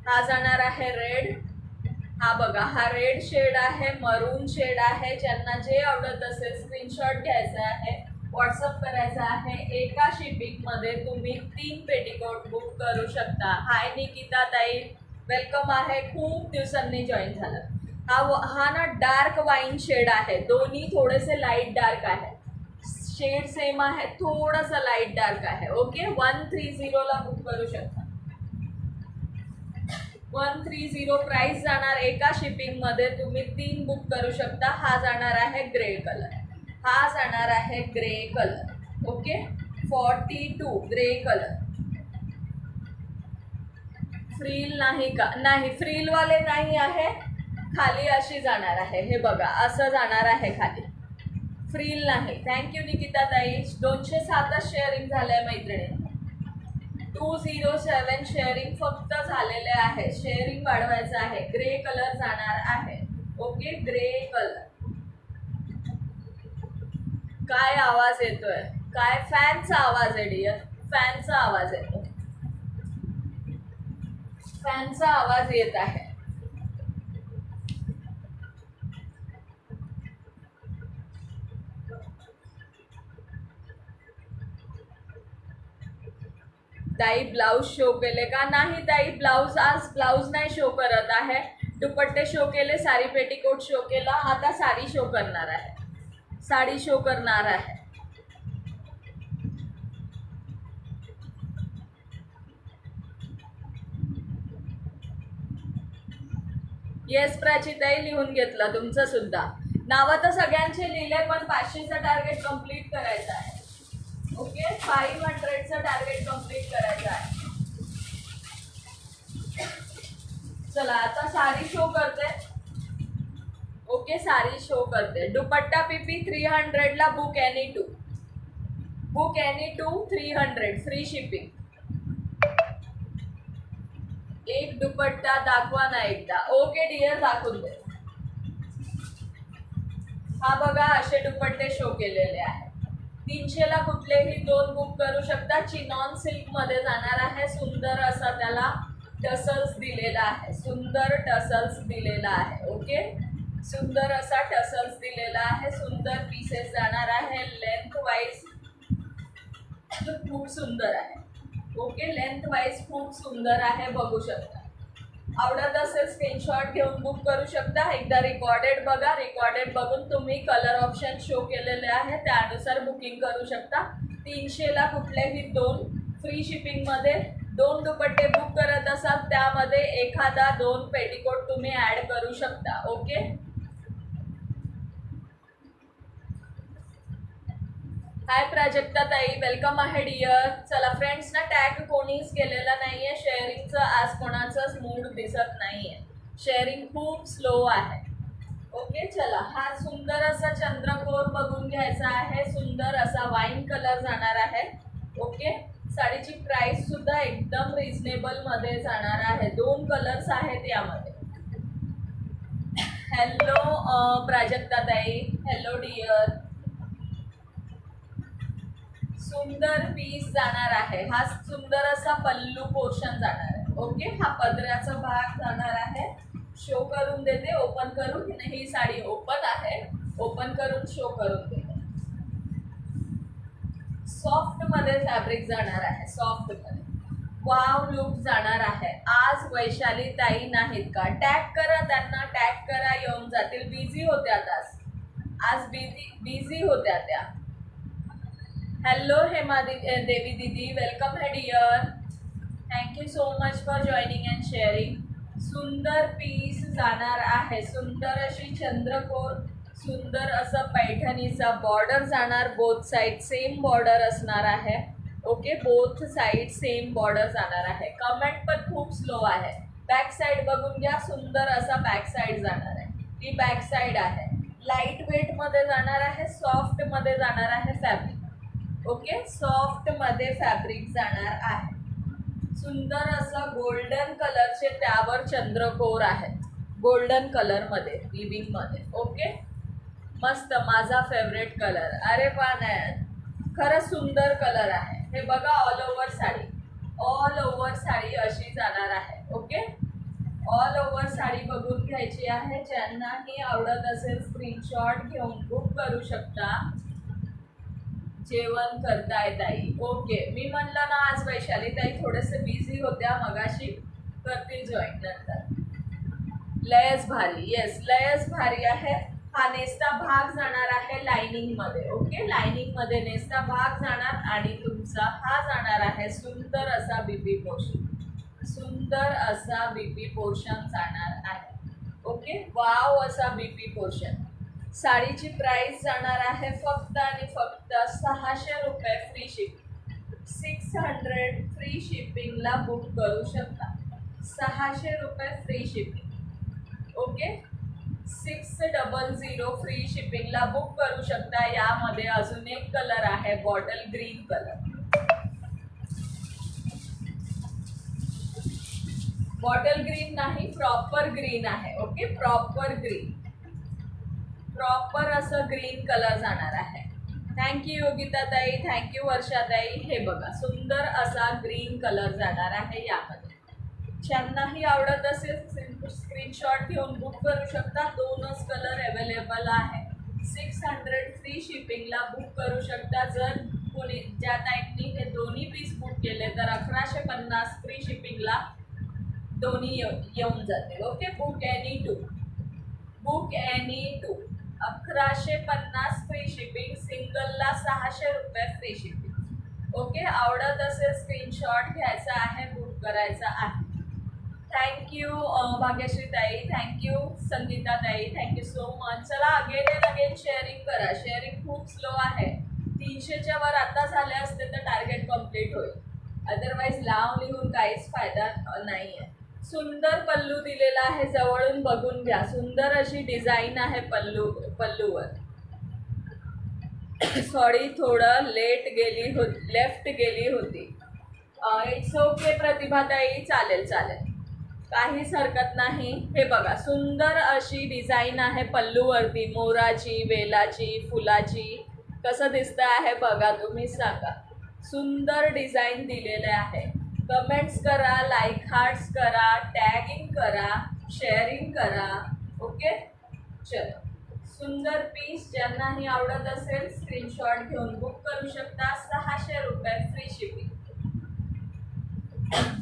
हा जाणार आहे, रेड. हा बघा, हा रेड शेड आहे, मरून शेड आहे. ज्यांना जे आवडत असेल स्क्रीनशॉट घ्यायचा आहे, व्हॉट्सअप करायचा आहे. एका शिपिंग मध्ये तुम्ही 3 पेटिकोट बुक करू शकता. हाय निकिता ताई, वेलकम आहे, खूप दिवसांनी जॉईन झालं. हा ना डार्क वाईन शेड आहे, दोन्ही थोडेसे लाईट डार्क आहे. शेड सेम आहे, थोडासा लाईट डार्क आहे. ओके, 130ला बुक करू शकता. 130 प्राइस जाणार. एका शिपिंग मध्ये तुम्ही 3 बुक करू शकता. हा जाणार आहे ग्रे कलर, हा जाणार आहे grey colour. Okay, 42 grey colour. Frill नाही का? नाही, फ्रील वाले नाही आहे, खाली अशी जाणार आहे. हे बघा, असं जाणार आहे खाली, फ्रील नाही. थँक्यू निकिता ताई. 207 शेअरिंग झालंय मैत्रिणी. 207 शेअरिंग फक्त झालेले आहे. शेअरिंग वाढवायचं आहे. ग्रे कलर जाणार आहे. Okay, grey colour. काय आवाज येतोय? काय फॅनचा आवाज आहे डिअर? फॅनचा आवाज येतो, फॅनचा आवाज येत आहे. ताई ब्लाऊज शो केले का? नाही ताई, ब्लाऊज आज ब्लाऊज नाही शो करत आहे. दुपट्टे शो केले, साडी पेटीकोट शो केला, आता साडी शो करणार आहे. साडी शो करणार आहे. येस प्राचीताई, लिहून घेतलं तुमचं सुद्धा. नावं तर सगळ्यांचे लिहिले, पण 500चं टार्गेट कंप्लीट करायचं आहे. ओके, 500चं टार्गेट कंप्लीट करायचं आहे. चला आता साडी शो करते. ओके, साडी शो करते. दुपट्टा पीपी 300ला book any 2, book any 2 300, free shipping. एक दुपट्टा दाखवा ना एकदा. ओके डिअर, दाखवून दे. हा बघा, असे दुपट्टे शो केलेले आहे. 300ला कुठलेही 2 बुक करू शकता. चिनॉन सिल्क मध्ये जाणार आहे. सुंदर असा त्याला टसल्स दिलेला आहे, सुंदर टसल्स दिलेला आहे. ओके, सुंदर असा टसल्स दिलेला आहे. सुंदर पीसेस जाणार आहे. लेंथ वाईज खूप सुंदर आहे. ओके, लेंथ वाईज खूप सुंदर आहे, बघू शकता. आवडत असेल स्क्रीनशॉट घेऊन बुक करू शकता. एकदा रिकॉर्डेड बघा, रिकॉर्डेड बघून तुम्ही कलर ऑप्शन शो केलेले आहे त्यानुसार बुकिंग करू शकता. 300ला कुठलेही 2 फ्री शिपिंग मध्ये 2 दुपट्टे बुक करत असाल, त्यामध्ये एखादा 2 पेटीकोट तुम्ही ऍड करू शकता. ओके, हाय प्राजक्ता ताई, वेलकम आहे डिअर. चला फ्रेंड्स ना, टॅग कोणीच केलेला नाहीये. शेअरिंगचं आज कोणाचंच मूड दिसत नाहीये. शेअरिंग खूप स्लो आहे. ओके, चला हा सुंदर असा चंद्रकोर बघून घ्यायचा आहे. सुंदर असा वाईन कलर जाणार आहे. ओके, साडीची प्राइस सुद्धा एकदम रिझनेबल मध्ये जाणार आहे. 2 कलर्स आहेत यामध्ये. हॅलो प्राजक्ता ताई, हॅलो डिअर. सुंदर पीस जाणार आहे. हा सुंदर असा पल्लू पोर्शन जाणार आहे. ओके, हा पदराचा भाग जाणार आहे. शो करून देते, ओपन करून. ही साडी ओपन आहे, ओपन करून शो करून देते. सॉफ्ट मध्ये फॅब्रिक जाणार आहे, सॉफ्ट मध्ये. वाव लुक जाणार आहे. आज वैशाली ताई नाहीत का? टॅग करा त्यांना, टॅग करा, येऊन जातील. बिझी होत्या आज बिझी होत्या त्या. हॅलो हेमा देवी दीदी, वेलकम है dear. Thank you so much for joining and sharing. सुंदर पीस जाणार आहे. सुंदर अशी चंद्रकोर, सुंदर असं पैठणीचा बॉर्डर जाणार, बोथ साइड सेम बॉर्डर असणार आहे. Okay, both side same border जाणार आहे. कमेंट पण खूप स्लो आहे. बॅक साइड बघून घ्या, सुंदर असा बॅक साइड जाणार आहे. ती बॅक साइड आहे. लाईट वेट मध्ये जाणार आहे, सॉफ्ट मध्ये जाणार आहे फॅब्रिक. ओके, सॉफ्ट मध्ये फॅब्रिक जाणार आहे. सुंदर असं गोल्डन कलरचे त्यावर चंद्रकोर आहेत, गोल्डन कलर मध्ये, विविंग मध्ये. ओके, मस्त, माझा फेवरेट कलर. अरे पण खरंच सुंदर कलर आहे. हे बघा, all over sari, all over sari अशी जाणार आहे. ओके, ऑल ओव्हर साडी बघून घ्यायची आहे. ज्यांनाही आवडत असेल स्क्रीनशॉट घेऊन बुक करू शकता. जेवण करताय ताई? ओके, मी म्हणलं ना आज वैशाली ताई थोडेसे बिझी होत्या, मगाशी करतील जॉईन नंतर. लयच भारी, येस लयच भारी आहे. हा नेसता भाग जाणार आहे लाइनिंग मध्ये. ओके, लाइनिंग मध्ये नेसता भाग जाणार आणि तुमचा हा जाणार आहे सुंदर असा बीपी पोर्शन, सुंदर असा बीपी पोर्शन जाणार आहे. ओके, वाव असा बीपी पोर्शन. साडीची प्राइस जाणार आहे फक्त आणि फक्त 600 रुपये फ्री शिपिंग. 600 फ्री शिपिंगला बुक करू शकता. 600 रुपये फ्री शिपिंग. ओके, 600 फ्री शिपिंगला बुक करू शकता. यामध्ये अजून एक कलर आहे, bottle green colour. Bottle green नाही, प्रॉपर ग्रीन आहे. ओके, प्रॉपर ग्रीन, प्रॉपर असं ग्रीन कलर जाणार आहे. थँक्यू योगिता ताई, थँक्यू वर्षा ताई. हे बघा, सुंदर असा ग्रीन कलर जाणार आहे यामध्ये. ज्यांनाही आवडत असेल स्क्रीनशॉट घेऊन बुक करू शकता. 2च कलर अवेलेबल आहे. 600 फ्री शिपिंगला बुक करू शकता. जर कोणी ज्या टाईपनी हे दोन्ही पीस बुक केले तर 1150 फ्री शिपिंगला दोन्ही येऊन जातील. Okay, book any two, book any two. 1150 free shipping, सिंगलला 600 रुपये फ्री शिपिंग. ओके, आवडत असेल स्क्रीनशॉट घ्यायचा आहे, बुक करायचा आहे. थँक्यू भाग्यश्री ताई, थँक्यू संगीता ताई, थँक्यू सो मच. चला अगेन अँड अगेन शेअरिंग करा. शेअरिंग खूप स्लो आहे. 300च्या वर आता झाले असते तर टार्गेट कम्प्लीट होईल, अदरवाईज लाव लिहून काहीच फायदा नाही आहे. सुंदर पल्लू दिलेला आहे, जवळून बघून घ्या. सुंदर अशी डिझाईन आहे पल्लूवर. सॉरी, थोडं लेफ्ट गेली होती. इट्स ओके प्रतिभाताई, चालेल चालेल, काहीच हरकत नाही. हे बघा, सुंदर अशी डिझाईन आहे पल्लूवरती, मोराची, वेलाची, फुलाची. कसं दिसतं आहे बघा, तुम्ही सांगा. सुंदर डिझाईन दिलेले आहे. कमेंट्स करा, लाईक हार्ट्स करा, टॅगिंग करा, शेअरिंग करा. ओके, चलो, सुंदर पीस. ज्यांनाही आवडत असेल स्क्रीनशॉट घेऊन बुक करू शकता. 600 रुपये free shipping.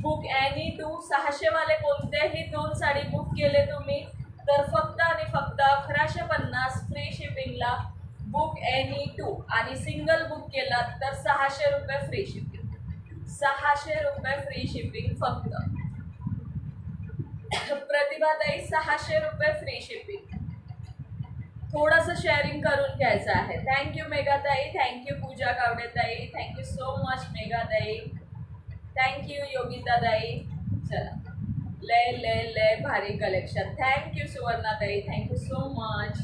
Book any to. 600 वाले कोणतेही 2 साडी बुक केले तुम्ही तर फक्त आणि फक्त 1150 फ्री शिपिंगला बुक एनी टू. आणि सिंगल बुक केला तर 600 रुपये फ्री शिपिंग. 600 रुपये फ्री शिपिंग फक्त. प्रतिभाताई 600 रुपये फ्री शिपिंग. थोडंसं शेअरिंग करून घ्यायचं आहे. थँक्यू मेघाताई, थँक्यू पूजा गावडेताई, थँक्यू सो मच मेघाताई, थँक्यू योगिताताई. चला, लय भारी कलेक्शन. थँक्यू सुवर्णाताई, थँक्यू सो मच.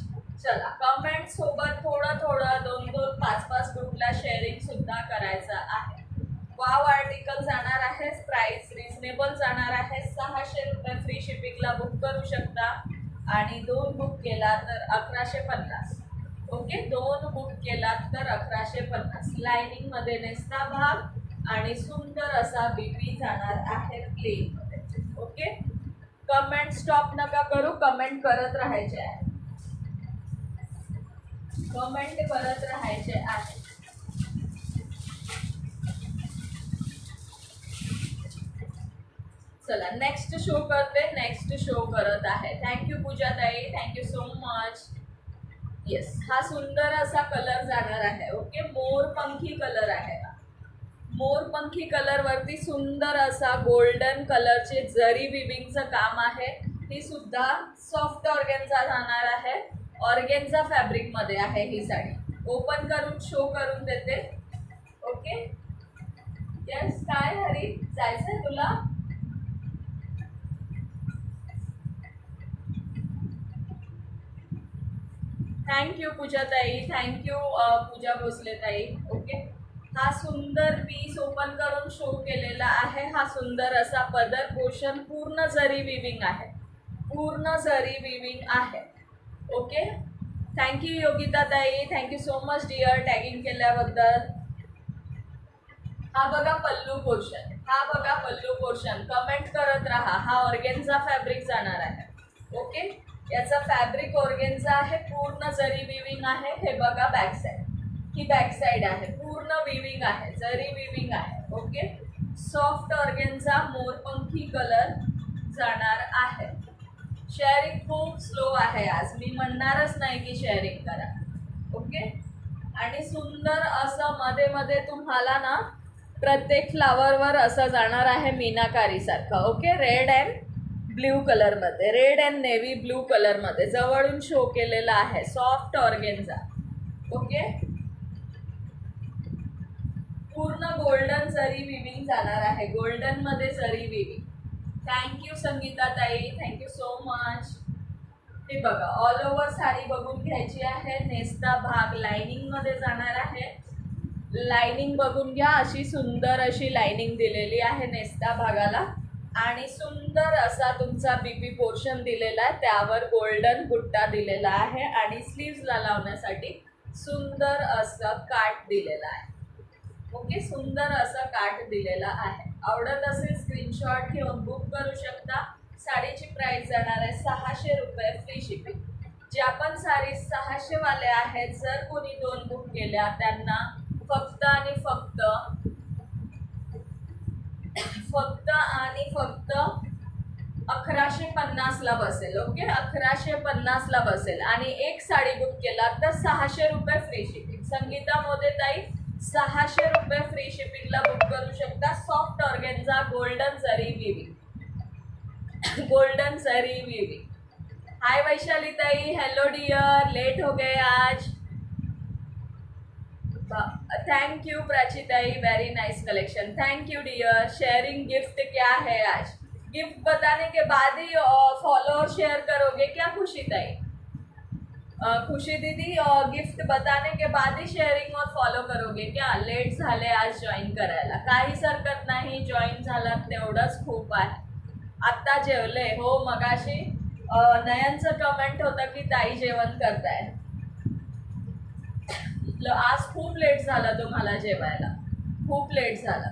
चला, कमेंट सोबत थोडं 2-2, 5-5 ग्रुपला शेअरिंग सुद्धा करायचं आहे. वाव आर्टिकल जाणार आहे. प्राइस रिझनेबल जाणार आहे. 600 रुपये फ्री शिपिंगला बुक करू शकता. आणि 2 बुक केला तर 1150. ओके, 2 बुक केला तर 1150. लाइनिंग मध्ये नेसता भाग आणि सुंदर असा बीपी जाणार आहे प्लेन मध्ये. ओके, कमेंट स्टॉप नका करू, कमेंट करत राहायचे आहे, कमेंट करत राहायचे आहे. चला, नेक्स्ट शो करते. नेक्स्ट शो करत आहे. थँक्यू पूजाताई, थँक्यू सो मच. येस, हा सुंदर असा कलर जाणार आहे. ओके, मोरपंखी कलर आहे. मोरपंखी कलर वरती सुंदर असा गोल्डन कलरचे जरी विविंगचं काम आहे. ही सुद्धा सॉफ्ट ऑर्गेन्झा जाणार आहे. ऑर्गेन्झा फॅब्रिक मध्ये आहे ही साडी. ओपन करून शो करून देते. Okay yes. काय हरी, जायचंय तुला? थँक्यू पूजा ताई, थँक्यू पूजा भोसले ताई. ओके, हा सुंदर पीस ओपन करून शो केलेला आहे. हा सुंदर असा पदर पोर्शन पूर्ण जरी विविंग आहे, पूर्ण जरी विविंग आहे. ओके, थँक्यू योगिता ताई, thank you so much dear tagging केल्याबद्दल. हा बघा पल्लू पोर्शन, हा बघा पल्लू पोर्शन. कमेंट करत राहा. हा ऑर्गेन्झा फॅब्रिक जाणार आहे. ओके, याचा फॅब्रिक ऑर्गेन्झा आहे, पूर्ण जरी विविंग आहे. हे बघा बॅक साईड, ही बॅक साईड आहे, पूर्ण विविंग आहे, जरी विविंग आहे. ओके, सॉफ्ट ऑर्गेन्झा मोरपंखी कलर जाणार आहे. शेअरिंग खूप स्लो आहे आज, मी म्हणणारच नाही की शेअरिंग करा. ओके, आणि सुंदर असं मध्ये मध्ये तुम्हाला ना प्रत्येक फ्लावरवर असं जाणार आहे मीनाकारी सारखं. ओके, रेड अँड ब्ल्यू कलरमध्ये, रेड अँड नेव्ही ब्ल्यू कलरमध्ये जवळून शो केलेला आहे. Soft organza. ओके, पूर्ण गोल्डन जरी विविंग जाणार आहे, गोल्डन मध्ये जरी विविंग. थँक्यू संगीता ताई, थँक्यू सो मच. हे बघा ऑल ओव्हर साडी बघून घ्यायची आहे. नेसता भाग लाइनिंग मध्ये जाणार आहे. लाइनिंग बघून घ्या, अशी सुंदर अशी लाइनिंग दिलेली आहे नेसता भागाला. आणि सुंदर असा तुमचा बीपी पोर्शन दिलेला आहे, त्यावर गोल्डन बुट्टा दिलेला आहे. आणि स्लीव्सला लावण्यासाठी सुंदर असं काठ दिलेला आहे. ओके, सुंदर असं काठ दिलेला आहे. आवडत असेल स्क्रीनशॉट घेऊन बुक करू शकता. साडीची प्राइस जाणार आहे 600 रुपये, फ्री शिपिंग. ज्या पण साडी 600 वाले आहेत, जर कोणी 2 बुक केल्या त्यांना फक्त आणि फक्त 1150 ला बसेल. ओके, 1150 ला बसेल. आणि एक साडी बुक केला तर 600 रुपये फ्री शिपिंग. संगीता मोदे ताई, 600 रुपये फ्री शिपिंगला बुक करू शकता. सॉफ्ट ऑर्गेन्झा गोल्डन जरी विविंग, गोल्डन जरी विविंग. हाय वैशाली ताई, हेलो डियर, लेट हो गए आज. थैंक यू प्राची ताई, very nice collection. Thank you dear. Sharing gift क्या है आज? गिफ्ट बताने के बाद ही फॉलो और शेयर करोगे क्या खुशी ताई? खुशी दीदी, गिफ्ट बताने के बाद ही शेयरिंग और फॉलो करोगे क्या? लेट झाले आज जॉईन करायला. काहीच हरकत नाही, जॉईन झालात तेवढंच खूप आहे. आत्ता जेवले हो. मगाशी नयनचं कमेंट होतं की ताई जेवण करताय. आज खूप लेट झाला तुम्हाला जेवायला, खूप लेट झाला.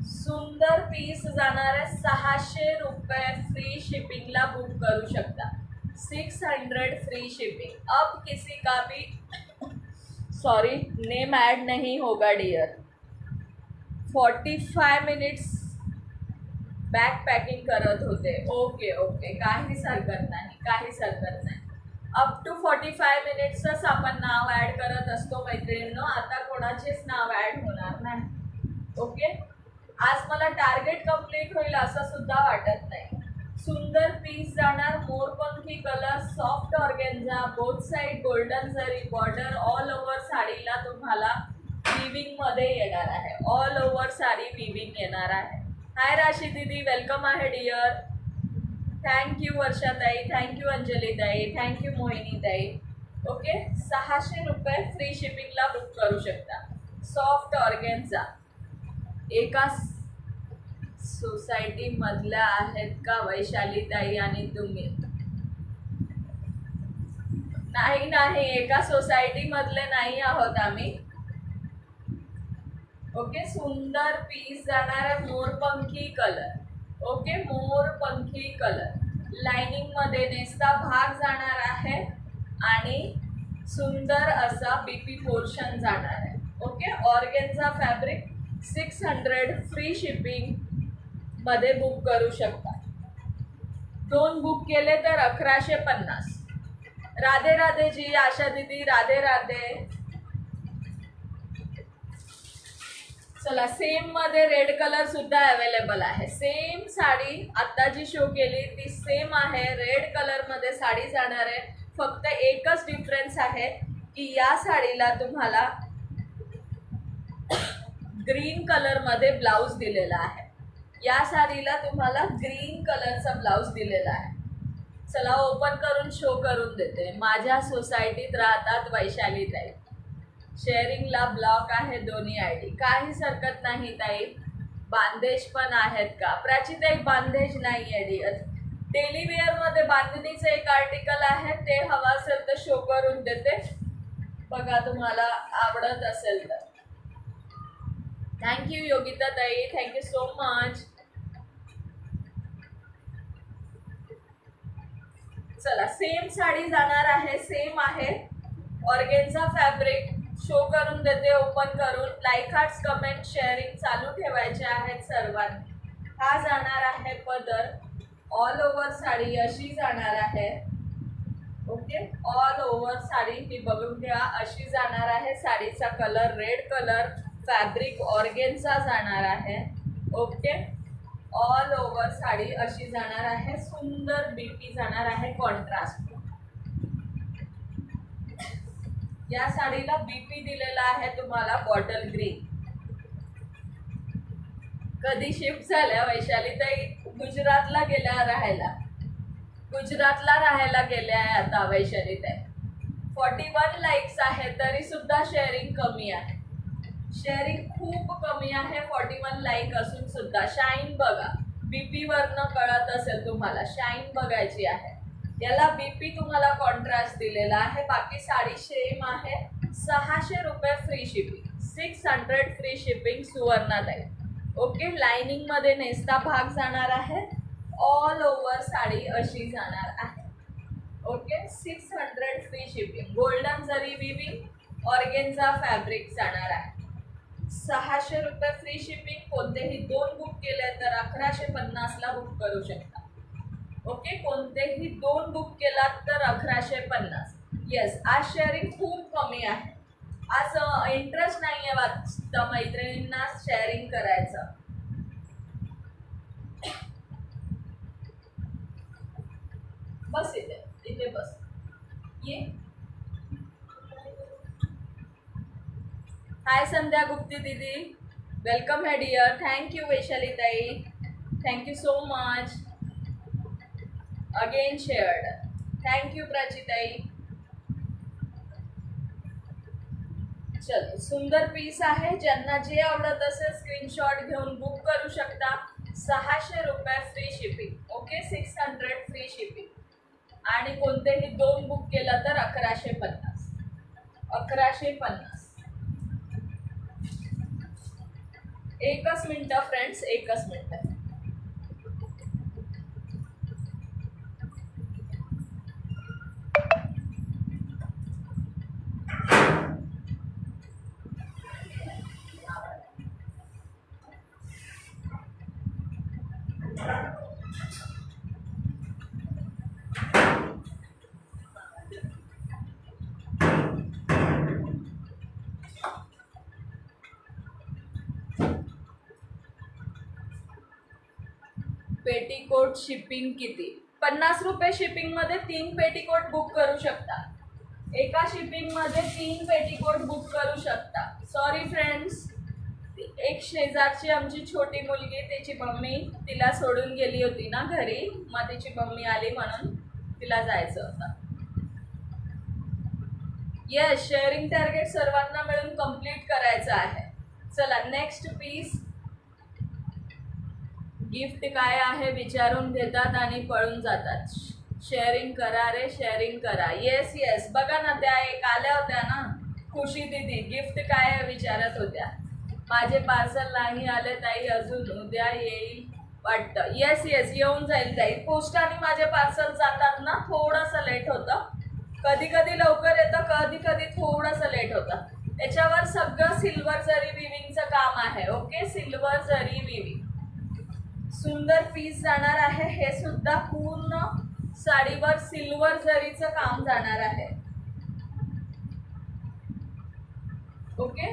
सुंदर पीस जाणार आहे 600 रुपये, फ्री शिपिंगला बुक करू शकता. 600 फ्री शिपिंग. अब किसी का भी सॉरी नेम ऐड नहीं होगा डियर. 45 मिनिट्स बॅग पॅकिंग करत होते. ओके ओके, काहीच हरकत नाही, काहीच हरकत नाही. अप टू 45 मिनिट्सच आपण नाव ॲड करत असतो मैत्रिणींनो. आता कोणाचेच नाव ॲड होणार नाही. ओके, आज मला टार्गेट कंप्लीट होईल असं सुद्धा वाटत नाही. सुंदर पीस जाणार, मोरपंखी colour, soft organza, both side golden zari border. All over साडीला तुम्हाला विविंग मध्ये येणार आहे. ऑल ओव्हर साडी विविंग येणार आहे. हाय राशी दीदी, वेलकम आहे डिअर. थँक्यू वर्षाताई, थँक्यू अंजली ताई, थँक्यू मोहिनी ताई. ओके, 600 रुपये फ्री शिपिंगला बुक करू शकता. Soft organza. एका सोसायटी मधल्या आहेत का वैशाली ताई आणि तुम्ही? नाही नाही, एका सोसायटी मधले नाही आहोत आम्ही. ओके, सुंदर पीस जाणार आहे मोरपंखी कलर. ओके, मोरपंखी कलर. लाइनिंग मध्ये नेसता भाग जाणार आहे आणि सुंदर असा बीपी पोर्शन जाणार आहे. Okay, organza fabric 600 free shipping मध्ये बुक करू शकता. 2 बुक केले तर 1150. राधे राधे जी, आशा दीदी, राधे राधे. चला, सेम मध्ये रेड कलर सुद्धा अवेलेबल आहे. सेम साडी आता जी शो केली ती सेम आहे. रेड कलर मध्ये साडी जाणार आहे. फक्त एकच डिफरन्स आहे की या साडीला तुम्हाला ग्रीन कलर मध्ये ब्लाउज दिलेला आहे. या साडीला तुम्हाला ग्रीन कलरचा ब्लाउज दिलेला आहे. चला ओपन करून शो करून देते. माझ्या सोसायटीत राहतात वैशाली ताई. शेअरिंगला ब्लॉक आहे दोन्ही आयडी. काहीच हरकत नाही ताई. बांधेज पण आहेत का? प्राची ताई बांधेज नाही आहे डिअर. डेली वेअर मध्ये बांधणीचं एक आर्टिकल आहे, ते हवा असेल तर शो करून देते बघा, तुम्हाला आवडत असेल तर. थँक्यू योगिता ताई, थँक्यू सो मच. चला सेम साडी जाणार आहे, सेम आहे. ऑर्गेन्झा फॅब्रिक शो करून देते ओपन करून. लाईक हार्ट्स कमेंट शेअरिंग चालू ठेवायचे आहेत सर्वांनी. हा जाणार आहे पदर. ऑल ओव्हर साडी अशी जाणार आहे. ओके, ऑल ओव्हर साडी ही बघून घ्या, अशी जाणार आहे. साडीचा colour red colour, fabric organza जाणार आहे. ओके, ऑल ओव्हर साडी अशी जाणार आहे. सुंदर बीपी जाणार आहे कॉन्ट्रास्ट. या साडीला बीपी दिलेला आहे तुम्हाला बॉटल ग्रीन. कधी शिफ्ट झाल्या वैशाली ताई? गुजरातला गेल्या राहायला. गुजरातला राहायला गेल्या आहे आता वैशाली ताई. 41 लाईक्स आहे तरी सुद्धा शेअरिंग कमी आहे. शेअरिंग खूप कमी आहे 41 लाईक असून सुद्धा. शाईन बघा, बीपी वरनं कळत असेल तुम्हाला, शाईन बघायची आहे. याला बीपी तुम्हाला कॉन्ट्रास्ट दिलेला आहे. बाकी साडी सेम आहे. 600 रुपये फ्री शिपिंग, 600 फ्री शिपिंग सुवर्णाताई. ओके, लाइनिंग मध्ये नेसता भाग जाणार आहे. ऑल ओव्हर साडी अशी जाणार आहे. Okay, 600 free shipping. गोल्डन जरी विविंग ऑर्गेन्झा फॅब्रिक जाणार आहे. 600 रुपये फ्री शिपिंग. कोणतेही 2 बुक केले तर 1150ला बुक करू शकता. ओके, कोणतेही 2 बुक केलात तर 1150. येस, आज शेअरिंग खूप कमी आहे. आज इंटरेस्ट नाही आहे वाटतं मैत्रिणींना शेअरिंग करायचं. बस इथे इथे बस. ये. हाय संध्या गुप्ती दीदी, वेलकम है डियर. थैंक यू वैशाली ताई, thank you so much. Again shared. Thank you Prachi ताई. चलो, सुंदर पीस आहे. ज्यांना जे आवडत असेल स्क्रीनशॉट घेऊन बुक करू शकता. 600 रुपये free shipping. Okay, 600 free shipping. आणि कोणतेही 2 बुक केला तर 1150. 1150. एकच मिनिट फ्रेंड्स, एकच मिनिट. पेटीकोट शिपिंग किती? 50 रुपये शिपिंग मध्ये 3 पेटीकोट बुक करू शकता. एका शिपिंग मध्ये 3 पेटीकोट बुक करू शकता. सॉरी फ्रेंड्स, एक शेजारची आमची छोटी मुलगी, तिची मम्मी तिला सोडून गेली होती ना घरी, मग तिची मम्मी आली म्हणून तिला जायचं होतं. येस, शेअरिंग टार्गेट सर्वांना मिळून कंप्लीट करायचं आहे. चला नेक्स्ट पीस. गिफ्ट काय आहे विचारून घेतात आणि पळून जातात. शेअरिंग करा रे, शेअरिंग करा. येस येस, बघा ना, त्या एक आल्या होत्या ना, खुशी दीदी, गिफ्ट काय आहे विचारत होत्या. माझे पार्सल नाही आले ताई अजून, उद्या येईल वाटतं. येस येस, येऊन जाईल ताई. पोस्टाने माझे पार्सल जातात ना, थोडंसं लेट होतं. कधी कधी लवकर येतं, कधी कधी थोडंसं लेट होतं. त्याच्यावर सगळं सिल्वर जरी विविंगचं काम आहे. ओके, सिल्वर जरी विविंग. सुंदर पीस जाणार आहे. हे सुद्धा पूर्ण साडीवर सिल्वर जरीचं काम जाणार आहे. Okay,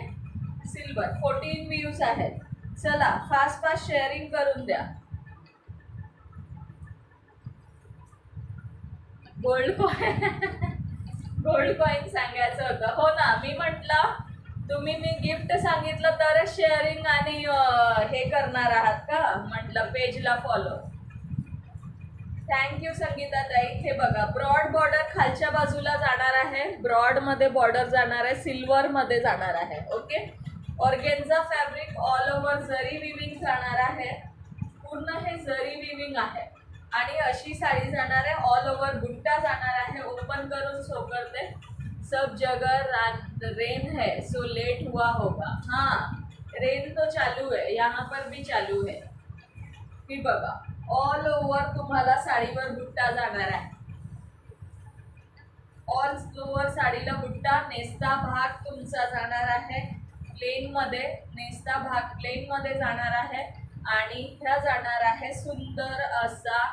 silver. 14 व्ह्यूज आहेत. चला फास्ट फास्ट शेअरिंग करून द्या. गोल्ड कॉइन गोल्ड कॉईन सांगायचं होतं. हो ना, मी म्हटलं तुम्ही मी गिफ्ट सांगितलं तरच शेअरिंग आणि हे करणार आहात का म्हटलं, पेजला फॉलो. थँक्यू संगीता ताई. हे बघा, ब्रॉड बॉर्डर खालच्या बाजूला जाणार आहे, ब्रॉड मध्ये बॉर्डर जाणार आहे, सिल्वर मध्ये जाणार आहे. Okay, organza fabric all over जरी विविंग जाणार आहे, पूर्ण हे जरी विविंग आहे. आणि अशी साडी जाणार आहे, ऑल ओव्हर बुट्टा जाणार आहे. ओपन करून शो करते. सब जगह रेन है सो लेट हुआ होगा. हाँ, रेन तो चालू है, यहाँ पर भी चालू है. ही बघा, ऑल ओव्हर तुम्हाला साडीवर बुट्टा जाणार आहे. All over साडीला बुट्टा. नेसता भाग तुमचा जाणार आहे प्लेन मध्ये, नेसता भाग प्लेन मध्ये जाणार आहे. आणि ह्या जाणार आहे सुंदर असा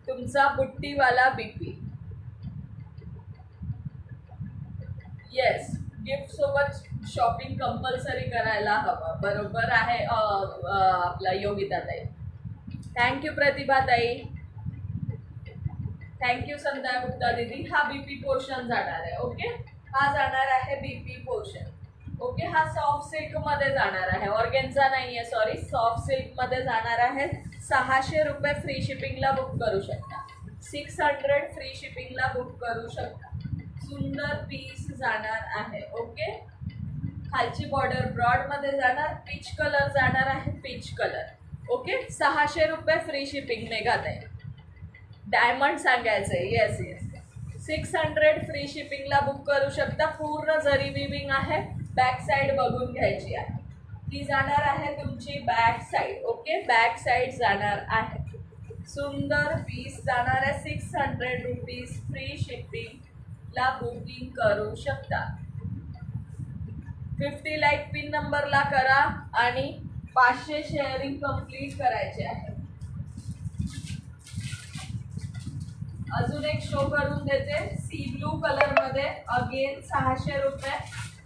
तुमचा बुट्टीवाला बीपी. येस, गिफ्ट सोबत शॉपिंग कंपल्सरी करायला हवं. बरोबर आहे आपला योगिता ताई. थँक्यू प्रतिभा ताई. थँक्यू संध्या गुप्ता दीदी. हा बीपी पोर्शन जाणार आहे. ओके, हा जाणार आहे बीपी पोर्शन. ओके, हा सॉफ्ट सिल्क मध्ये जाणार आहे, ऑर्गेन्झा नाहीये, सॉरी, सॉफ्ट सिल्क मध्ये जाणार आहे. 600 रुपये फ्री शिपिंगला बुक करू शकता. 600 फ्री शिपिंगला बुक करू शकता. सुंदर पीस जाणार आहे. ओके, खालची बॉर्डर ब्रॉड मध्ये जाणार, पीच कलर जाणार आहे, पीच कलर. ओके, 600 रुपये फ्री शिपिंग. मेघात आहे, डायमंड सांगायचं आहे. येस येस, 600 फ्री शिपिंगला बुक करू शकता. पूर्ण जरी विविंग आहे. बॅक साईड बघून घ्यायची आहे, ती जाणार आहे तुमची back side. Okay, back side जाणार आहे. सुंदर पीस जाणार आहे. 600 रुपीज फ्री शिपिंगला बुकिंग करू शकता. 50 लाईक पिन नंबरला करा आणि 500 शेअरिंग कंप्लीट करायचे आहे. अजून एक शो करून देते, सी ब्लू कलर मध्ये. अगेन 600 रुपये.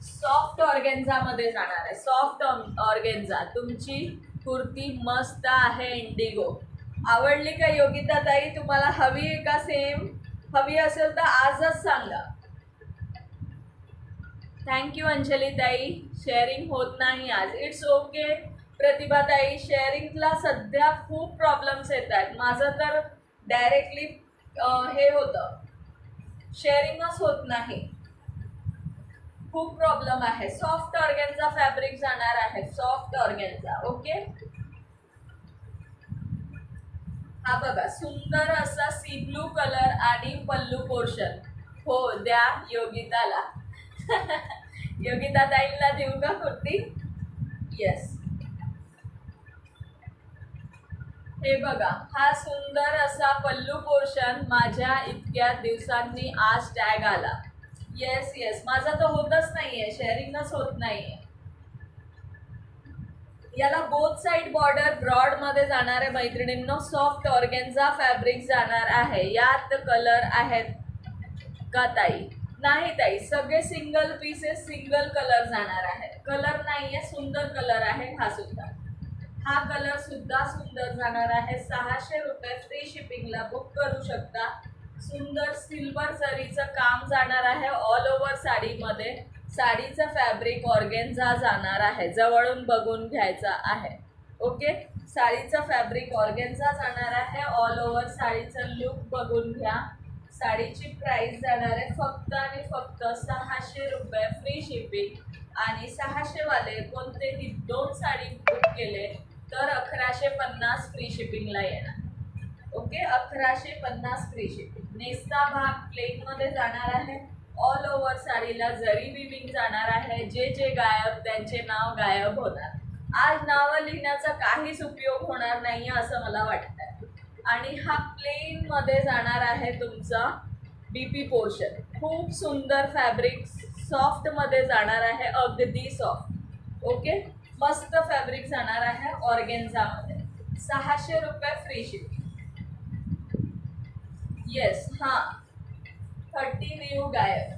सॉफ्ट ऑर्गेन्झा मध्ये जाणार आहे. Soft organza. तुमची कुर्ती मस्त आहे, इंडिगो. आवडली का योगिता ताई? तुम्हाला हवी आहे का सेम? हवी असेल तर आजच सांगा. थँक्यू अंजली ताई. शेअरिंग होत नाही आज, इट्स ओके. प्रतिभा ताई, शेअरिंगला सध्या खूप प्रॉब्लेम्स येत आहेत. माझं तर डायरेक्टली हे होतं, शेअरिंगच होत नाही, खूप प्रॉब्लेम आहे. सॉफ्ट ऑर्गेन्झा फॅब्रिक जाणार आहे, सॉफ्ट ऑर्गेन्झा. ओके, हा बघा, सुंदर असा सी ब्लू कलर आणि पल्लू पोर्शन. हो, द्या योगिताला. योगिता ताईला देऊ का कुर्ती? येस, हे बघा, हा सुंदर असा पल्लू पोर्शन. माझ्या इतक्या दिवसांनी आज टॅग आला. येस येस, माझा तर होतच नाहीये, शेअरिंगच होत नाहीये. याला बोथ साइड बॉर्डर ब्रॉड मध्ये जाणार आहे मैत्रिणींनो. सॉफ्ट ऑर्गेन्झा फॅब्रिक जाणार आहे. यात कलर आहेत का ताई? नाही ताई, सगळे सिंगल पीसेस, सिंगल कलर जाणार आहे. कलर नाहीये, सुंदर कलर आहे हा सुद्धा. हा कलर सुद्धा सुंदर जाणार आहे. 600 रुपये फ्री शिपिंगला बुक करू शकता. सुंदर सिल्वर जरीचं काम जाणार आहे ऑल ओव्हर साडीमध्ये. साडीचं फॅब्रिक ऑर्गेन्झा जाणार आहे, जवळून बघून घ्यायचा आहे. ओके, साडीचं फॅब्रिक ऑर्गेन्झा जाणार आहे. ऑल ओव्हर साडीचं लुक बघून घ्या. साडीची प्राइस जाणार आहे फक्त आणि फक्त 600 रुपये फ्री शिपिंग. आणि 600 वाले कोणतेही 2 साडी बुक केले तर 1150 फ्री शिपिंगला येणार. Okay, 1150 free shipping. नेसता भाग प्लेनमध्ये जाणार आहे. ऑल ओव्हर साडीला जरी विविंग जाणार आहे. जे जे गायब त्यांचे नाव गायब होणार. आज नावं लिहिण्याचा काहीच उपयोग होणार नाही असं मला वाटतं. आणि हा प्लेनमध्ये जाणार आहे तुमचा बीपी पोर्शन. खूप सुंदर फॅब्रिक सॉफ्टमध्ये जाणार आहे, अगदी सॉफ्ट. ओके, मस्त फॅब्रिक जाणार आहे ऑर्गेन्झामध्ये. 600 रुपये फ्री शिपिंग. येस, हां, 30 न्यू गायब.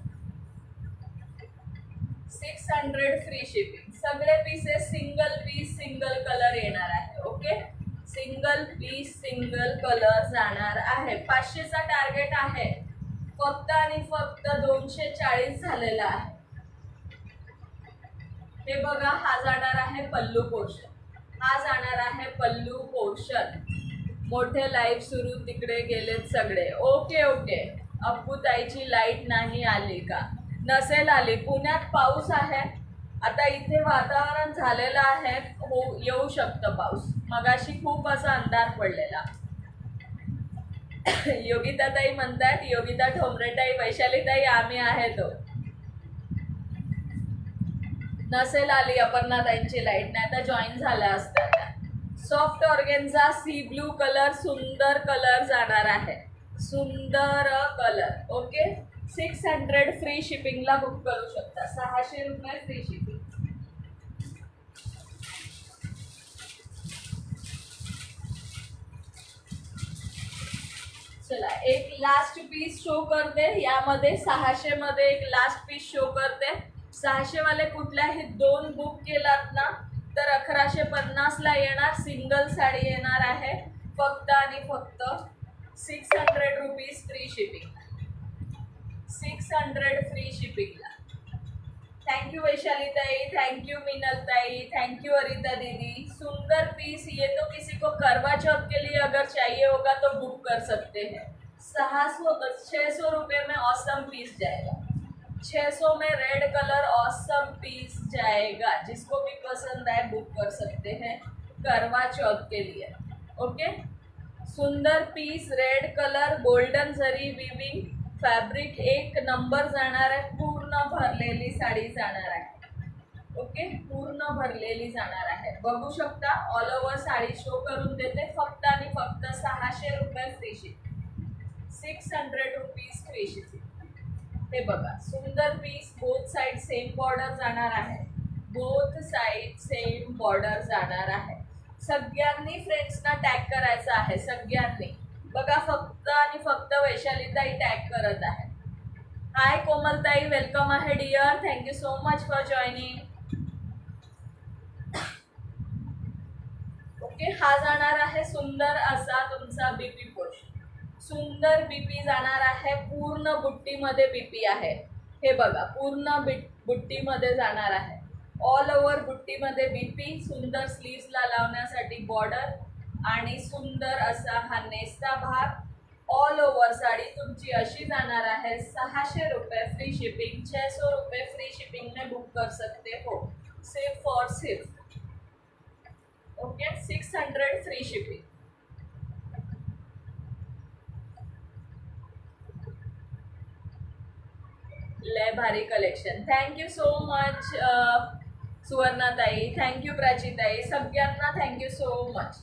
600 फ्री शिपिंग. सगळे pieces single piece single colour येणार आहे. Okay, single piece single colour जाणार आहे. 500चा टार्गेट आहे. फक्त आणि फक्त 240 झालेला आहे. हे बघा, हा जाणार आहे पल्लू पोर्शन, हा जाणार आहे पल्लू पोर्शन. मोठे लाईव्ह सुरू तिकडे गेलेत सगळे. Okay okay. अप्पूताईची लाईट नाही आली का? नसेल आली. पुण्यात पाऊस आहे आता, इथे वातावरण झालेलं आहे, येऊ शकतं पाऊस. मगाशी खूप असा अंधार पडलेला. योगिता ताई म्हणतात, योगिता ठोंबरेताई, वैशाली ताई, आम्ही आहे तो. नसेल आली अपर्णा ताईंची लाईट, नाही तर जॉईन झाल्या असतात. Soft organza sea blue colour, सुंदर कलर जाणार आहे, सुंदर कलर. ओके. 600 फ्री शिपिंगला बुक करू शकता. 600 रुपये फ्री शिपिंग. चला, एक लास्ट पीस शो करते. यामध्ये 600 मध्ये एक लास्ट पीस शो करते. 600 वाले कुठल्याही 2 बुक केलात ना तर 1150 ला येणार. सिंगल साडी येणार आहे फक्त आणि फक्त 600 रुपीज फ्री शिपिंग. 600 फ्री शिपिंगला. थैंक यू वैशाली ताई, थैंक यू मीनल ताई, थैंक यू अरिता दीदी. सुंदर पीस. ये तो किसी को करवा चौथ के लिए अगर चाहिए होगा तो बुक कर सकते हैं. 600 रुपये में ऑसम पीस जाएगा. 600 में रेड कलर ऑसम पीस जाएगा. जिसको भी पसंद आए बुक कर सकते हैं करवा चौथ के लिए. ओके. सुंदर पीस, रेड कलर, गोल्डन जरी विविंग फॅब्रिक, एक नंबर जाणार आहे. पूर्ण भरलेली साडी जाणार आहे. ओके. पूर्ण भरलेली जाणार आहे. बघू शकता, ऑल ओव्हर साडी शो करून देते. फक्त आणि फक्त 600 रुपये free shipping. 600 rupees free shipping. हे बघा, सुंदर piece. Both side same border जाणार आहे. बोथ साइड सेम बॉर्डर जाणार आहे. सगळ्यांनी फ्रेंड्सना टॅग करायचं आहे, सगळ्यांनी. बघा, फक्त आणि फक्त वैशालीताई टॅग करत आहे. हाय कोमलताई, वेलकम आहे dear. Thank you so much for joining. Okay. हा जाणार आहे सुंदर असा तुमचा बीपी पोर्शन. सुंदर बीपी जाणार आहे. पूर्ण बुट्टीमध्ये बीपी आहे. हे बघा, पूर्ण बुट्टीमध्ये जाणार आहे. ऑल ओव्हर बुट्टीमध्ये बीपी. सुंदर स्लीव्सला लावण्यासाठी बॉर्डर आणि सुंदर असा हा नेसचा भाग. ऑल ओव्हर साडी तुमची अशी जाणार आहे. 600 रुपये फ्री शिपिंग. 600 रुपये फ्री शिपिंग में बुक कर सकते हो. सिर्फ फॉर सिर्फ. ओके. 600 free shipping. लय भारी कलेक्शन. थँक्यू सो मच सुवर्णाताई, थँक्यू प्राचीताई, सगळ्यांना थँक्यू सो मच.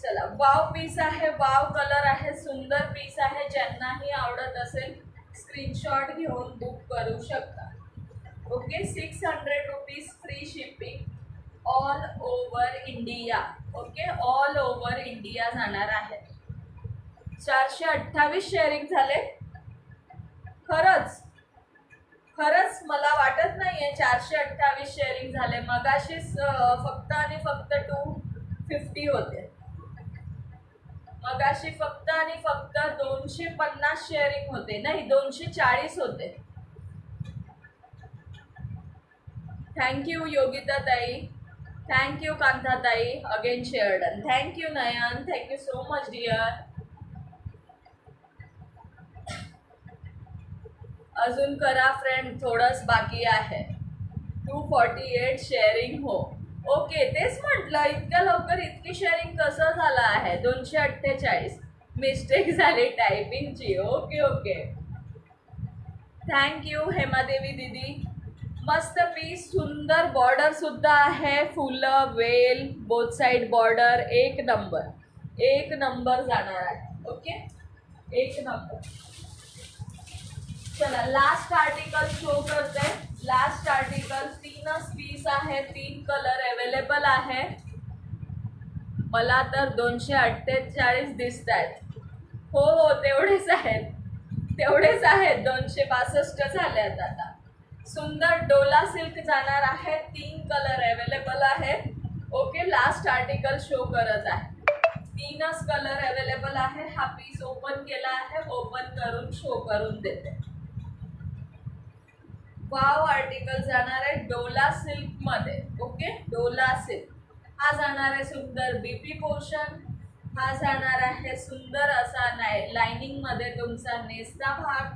चला, वाव पीस आहे, वाव कलर आहे, सुंदर पीस आहे. ज्यांनाही आवडत असेल स्क्रीनशॉट घेऊन बुक करू शकता. Okay. 600 rupees free shipping all over India. Okay. All over India जाणार आहे. 428 शेअरिंग झाले. खरंच खरंच मला वाटत नाहीये 428 शेअरिंग झाले. मगाशीच फक्त आणि फक्त 250 होते. मगाशी फक्त आणि फक्त 250 शेअरिंग होते. नाही, 240 होते. थँक्यू योगिता ताई, थँक्यू कांता ताई. Again share done. Thank you Nayan, thank you so much dear. अजून करा फ्रेंड, थोडंच बाकी आहे. 248 शेअरिंग हो. ओके. तेच म्हटलं, इतक्या लवकर इतकी शेअरिंग कसं झालं आहे. 248 मिस्टेक झाली टायपिंगची. Okay okay. थँक्यू हेमादेवी दीदी. मस्त पीस. सुंदर बॉर्डर सुद्धा आहे. फुलं, वेल, बोथ साइड बॉर्डर. एक नंबर, एक नंबर जाणार आहे. ओके. एक नंबर. चला, लास्ट आर्टिकल शो करते. लास्ट आर्टिकल 3च पीस आहे. 3 कलर अवेलेबल आहे. मला तर 248 दिसत आहेत. हो हो, तेवढेच आहेत, तेवढेच आहेत. 262 झालेत आता. सुंदर डोला सिल्क जाणार आहे. 3 कलर अवेलेबल आहेत. ओके. लास्ट आर्टिकल शो करत आहे. 3च कलर अवेलेबल आहे. हा पीस ओपन केला आहे. ओपन करून शो करून देते. वाव आर्टिकल जाणार आहे डोला सिल्क मध्ये. ओके, डोला सिल्क हा जाणार आहे सुंदर बीपी पोर्शन. हा जाणार आहे सुंदर असा लाइनिंग मध्ये तुमचा नेसता भाग.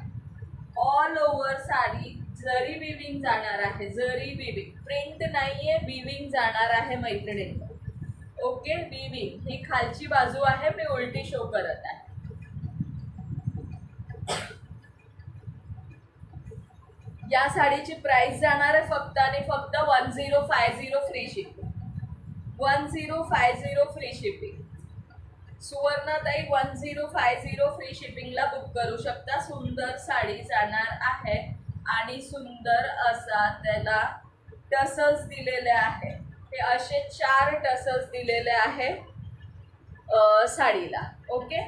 ऑल ओव्हर साडी जरी विविंग जाणार आहे, जरी विविंग, प्रिंट नाहीये, विविंग जाणार आहे मैत्रिणींना. ओके, विविंग ही खालची बाजू आहे, मी उलटी शो करत आहे. या साडीची प्राइस जाणार आहे फक्त आणि फक्त 1050 फ्री शिपिंग. 1050 free shipping. सुवर्णताई 1050 फ्री शिपिंगला बुक करू शकता. सुंदर साडी जाणार आहे आणि सुंदर असा त्याला टसल्स दिलेले आहे. हे असे 4 टसल्स दिलेले आहे साडीला. ओके,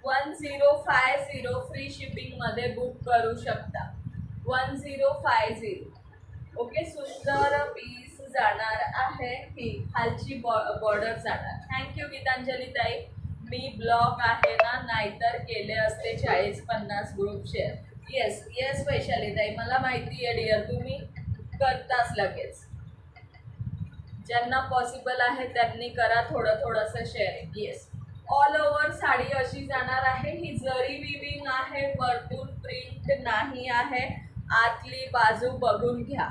1050 फ्री शिपिंग मध्ये बुक करू शकता. 1050. ओके, सुंदर पीस जाणार आहे. ही खालची बॉर्डर जाणार. थँक्यू गीतांजली ताई. मी ब्लॉक आहे ना, नाहीतर केले असते 40-50 group share. Yes yes Vaishali ताई, मला माहिती आहे डिअर, तुम्ही करताच लगेच. ज्यांना पॉसिबल आहे त्यांनी करा थोडं थोडंसं sharing. Yes, all over sari अशी जाणार आहे. ही जरी विविंग आहे, वरतून प्रिंट नाही आहे. आतली बाजू बघून घ्या.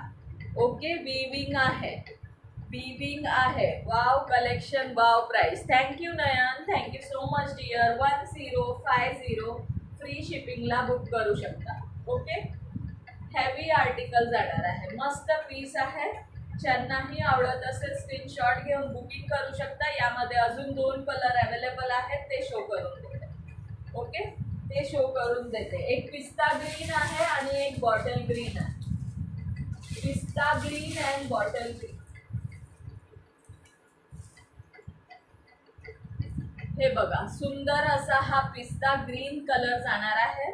ओके, विविंग आहे, विविंग आहे. Wow collection, wow price. Thank you Nayan, thank you so much dear. 1050 free शिपिंगला बुक करू शकता. ओके, हेवी आर्टिकल जाणार आहे. मस्त पीस आहे. ज्यांनाही आवडत असेल स्क्रीनशॉट घेऊन बुकिंग करू शकता. यामध्ये अजून 2 कलर अवेलेबल आहेत, ते शो करून देते. ओके, ते शो करून देते. एक पिस्ता ग्रीन आहे आणि एक बॉटल ग्रीन आहे. पिस्ता ग्रीन अँड बॉटल ग्रीन. हे बघा, सुंदर असा हा पिस्ता ग्रीन कलर जाणार आहे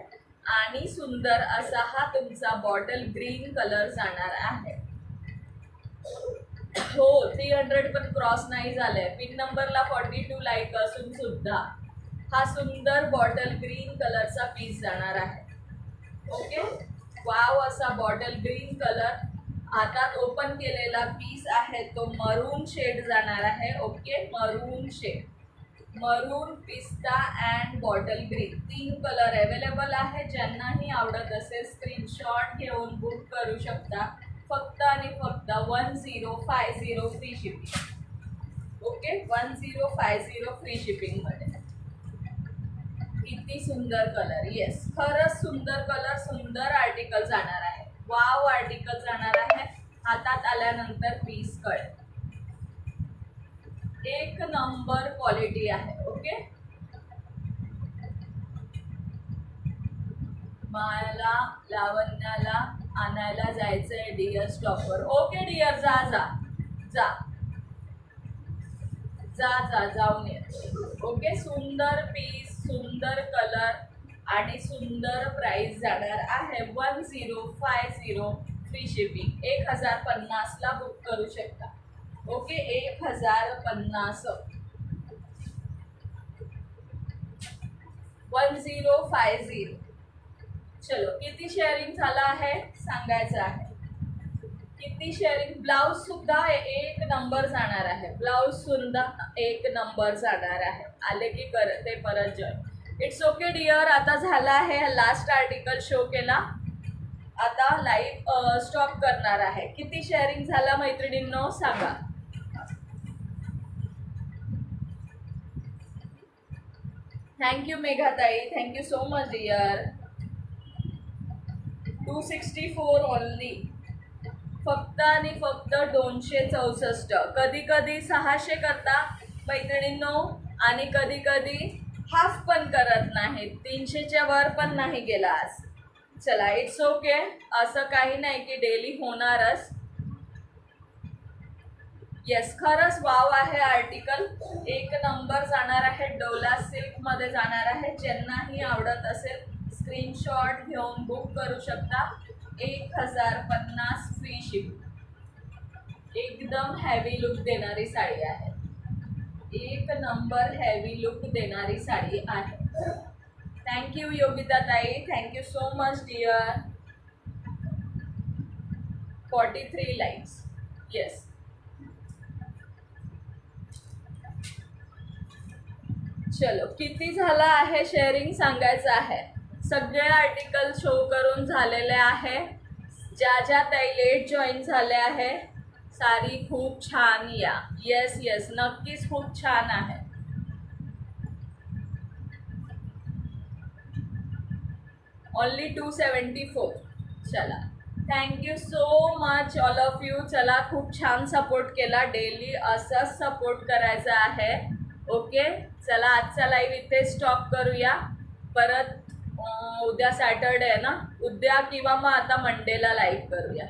आणि सुंदर असा हा तुमचा बॉटल ग्रीन कलर जाणार आहे. हो, 300 पण क्रॉस नाही झालंय. पिन नंबरला 42 लाईक असून सुद्धा हा सुंदर बॉटल ग्रीन कलरचा पीस जाणार आहे. ओके, वाव असा बॉटल ग्रीन कलर. हातात ओपन केलेला पीस आहे तो मरून शेड जाणार आहे. ओके, मरून शेड, मरून, पिस्ता and bottle green 3 colour available आहे. ज्यांनाही आवडत असेल स्क्रीनशॉट घेऊन बुक करू शकता. फक्त आणि फक्त 1050 free shipping. Okay, 1050 free shipping मध्ये. किती सुंदर कलर. येस, खरंच सुंदर कलर, सुंदर आर्टिकल जाणार आहे. वाव आर्टिकल जाणार आहे. हातात आल्यानंतर पीस कळेल. एक नंबर क्वालिटी आहे. ओके, मला लावण्याला आणायला जायचंय डिअर स्टॉपवर. ओके डिअर, जा जा जा जा जा जाऊन ये. ओके, सुंदर पीस, सुंदर कलर आणि सुंदर प्राइस जाणार आहे. 1050 फ्री शिपिंग. 1050ला बुक करू शकता. ओके, 1050. 1050. चलो, किती शेअरिंग झाला आहे सांगायचं आहे. किती शेअरिंग. ब्लाऊज सुद्धा 1 नंबर जाणार आहे. ब्लाऊज सुद्धा 1 नंबर जाणार आहे. आले की करते परत जॉईन. It's okay dear. आता झाला आहे, लास्ट आर्टिकल शो केला. आता लाईव्ह स्टॉप करणार आहे. किती शेअरिंग झाला मैत्रिणींनो सांगा. थँक्यू मेघाताई, thank you so much dear. 264 only. फक्त आणि फक्त 264. कधी कधी 600 करता मैत्रिणींनो आणि कधी कधी हाफ पण करत नाहीत. 300च्या वर पण नाही गेला आज. चला, इट्स ओके. असं काही नाही की डेली होणारच. येस, खरंच वाव आहे आर्टिकल. 1 नंबर जाणार आहे. डोला सिल्क मध्ये जाणार आहे. ज्यांनाही आवडत असेल स्क्रीनशॉट घेऊन बुक करू शकता. 1050 फ्री शिपिंग. एकदम हेवी लुक देणारी साडी आहे. एक नंबर हेवी लुक देणारी साडी आहे. थँक्यू योगिता ताई, thank you so much dear. 43 likes. Yes. चलो, किती झालं आहे शेअरिंग सांगायचं आहे. सगळे आर्टिकल शो करून झालेले आहे. ज्या ज्या ताई लेट जॉईन झाले आहे, साडी खूप छान या. येस येस, नक्कीच खूप छान आहे. ओनली 274. चला, thank you so much all of you. चला, खूप छान सपोर्ट केला. डेली असंच सपोर्ट करायचा आहे. ओके, चला आजचा लाईव्ह इथे स्टॉप करूया. परत उद्या सॅटरडे आहे ना, उद्या किंवा मग आता मंडेला लाईव्ह करूया.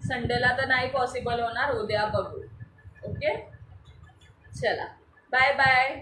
संडेला तर नाही पॉसिबल होणार, उद्या बघू. ओके, चला बाय बाय.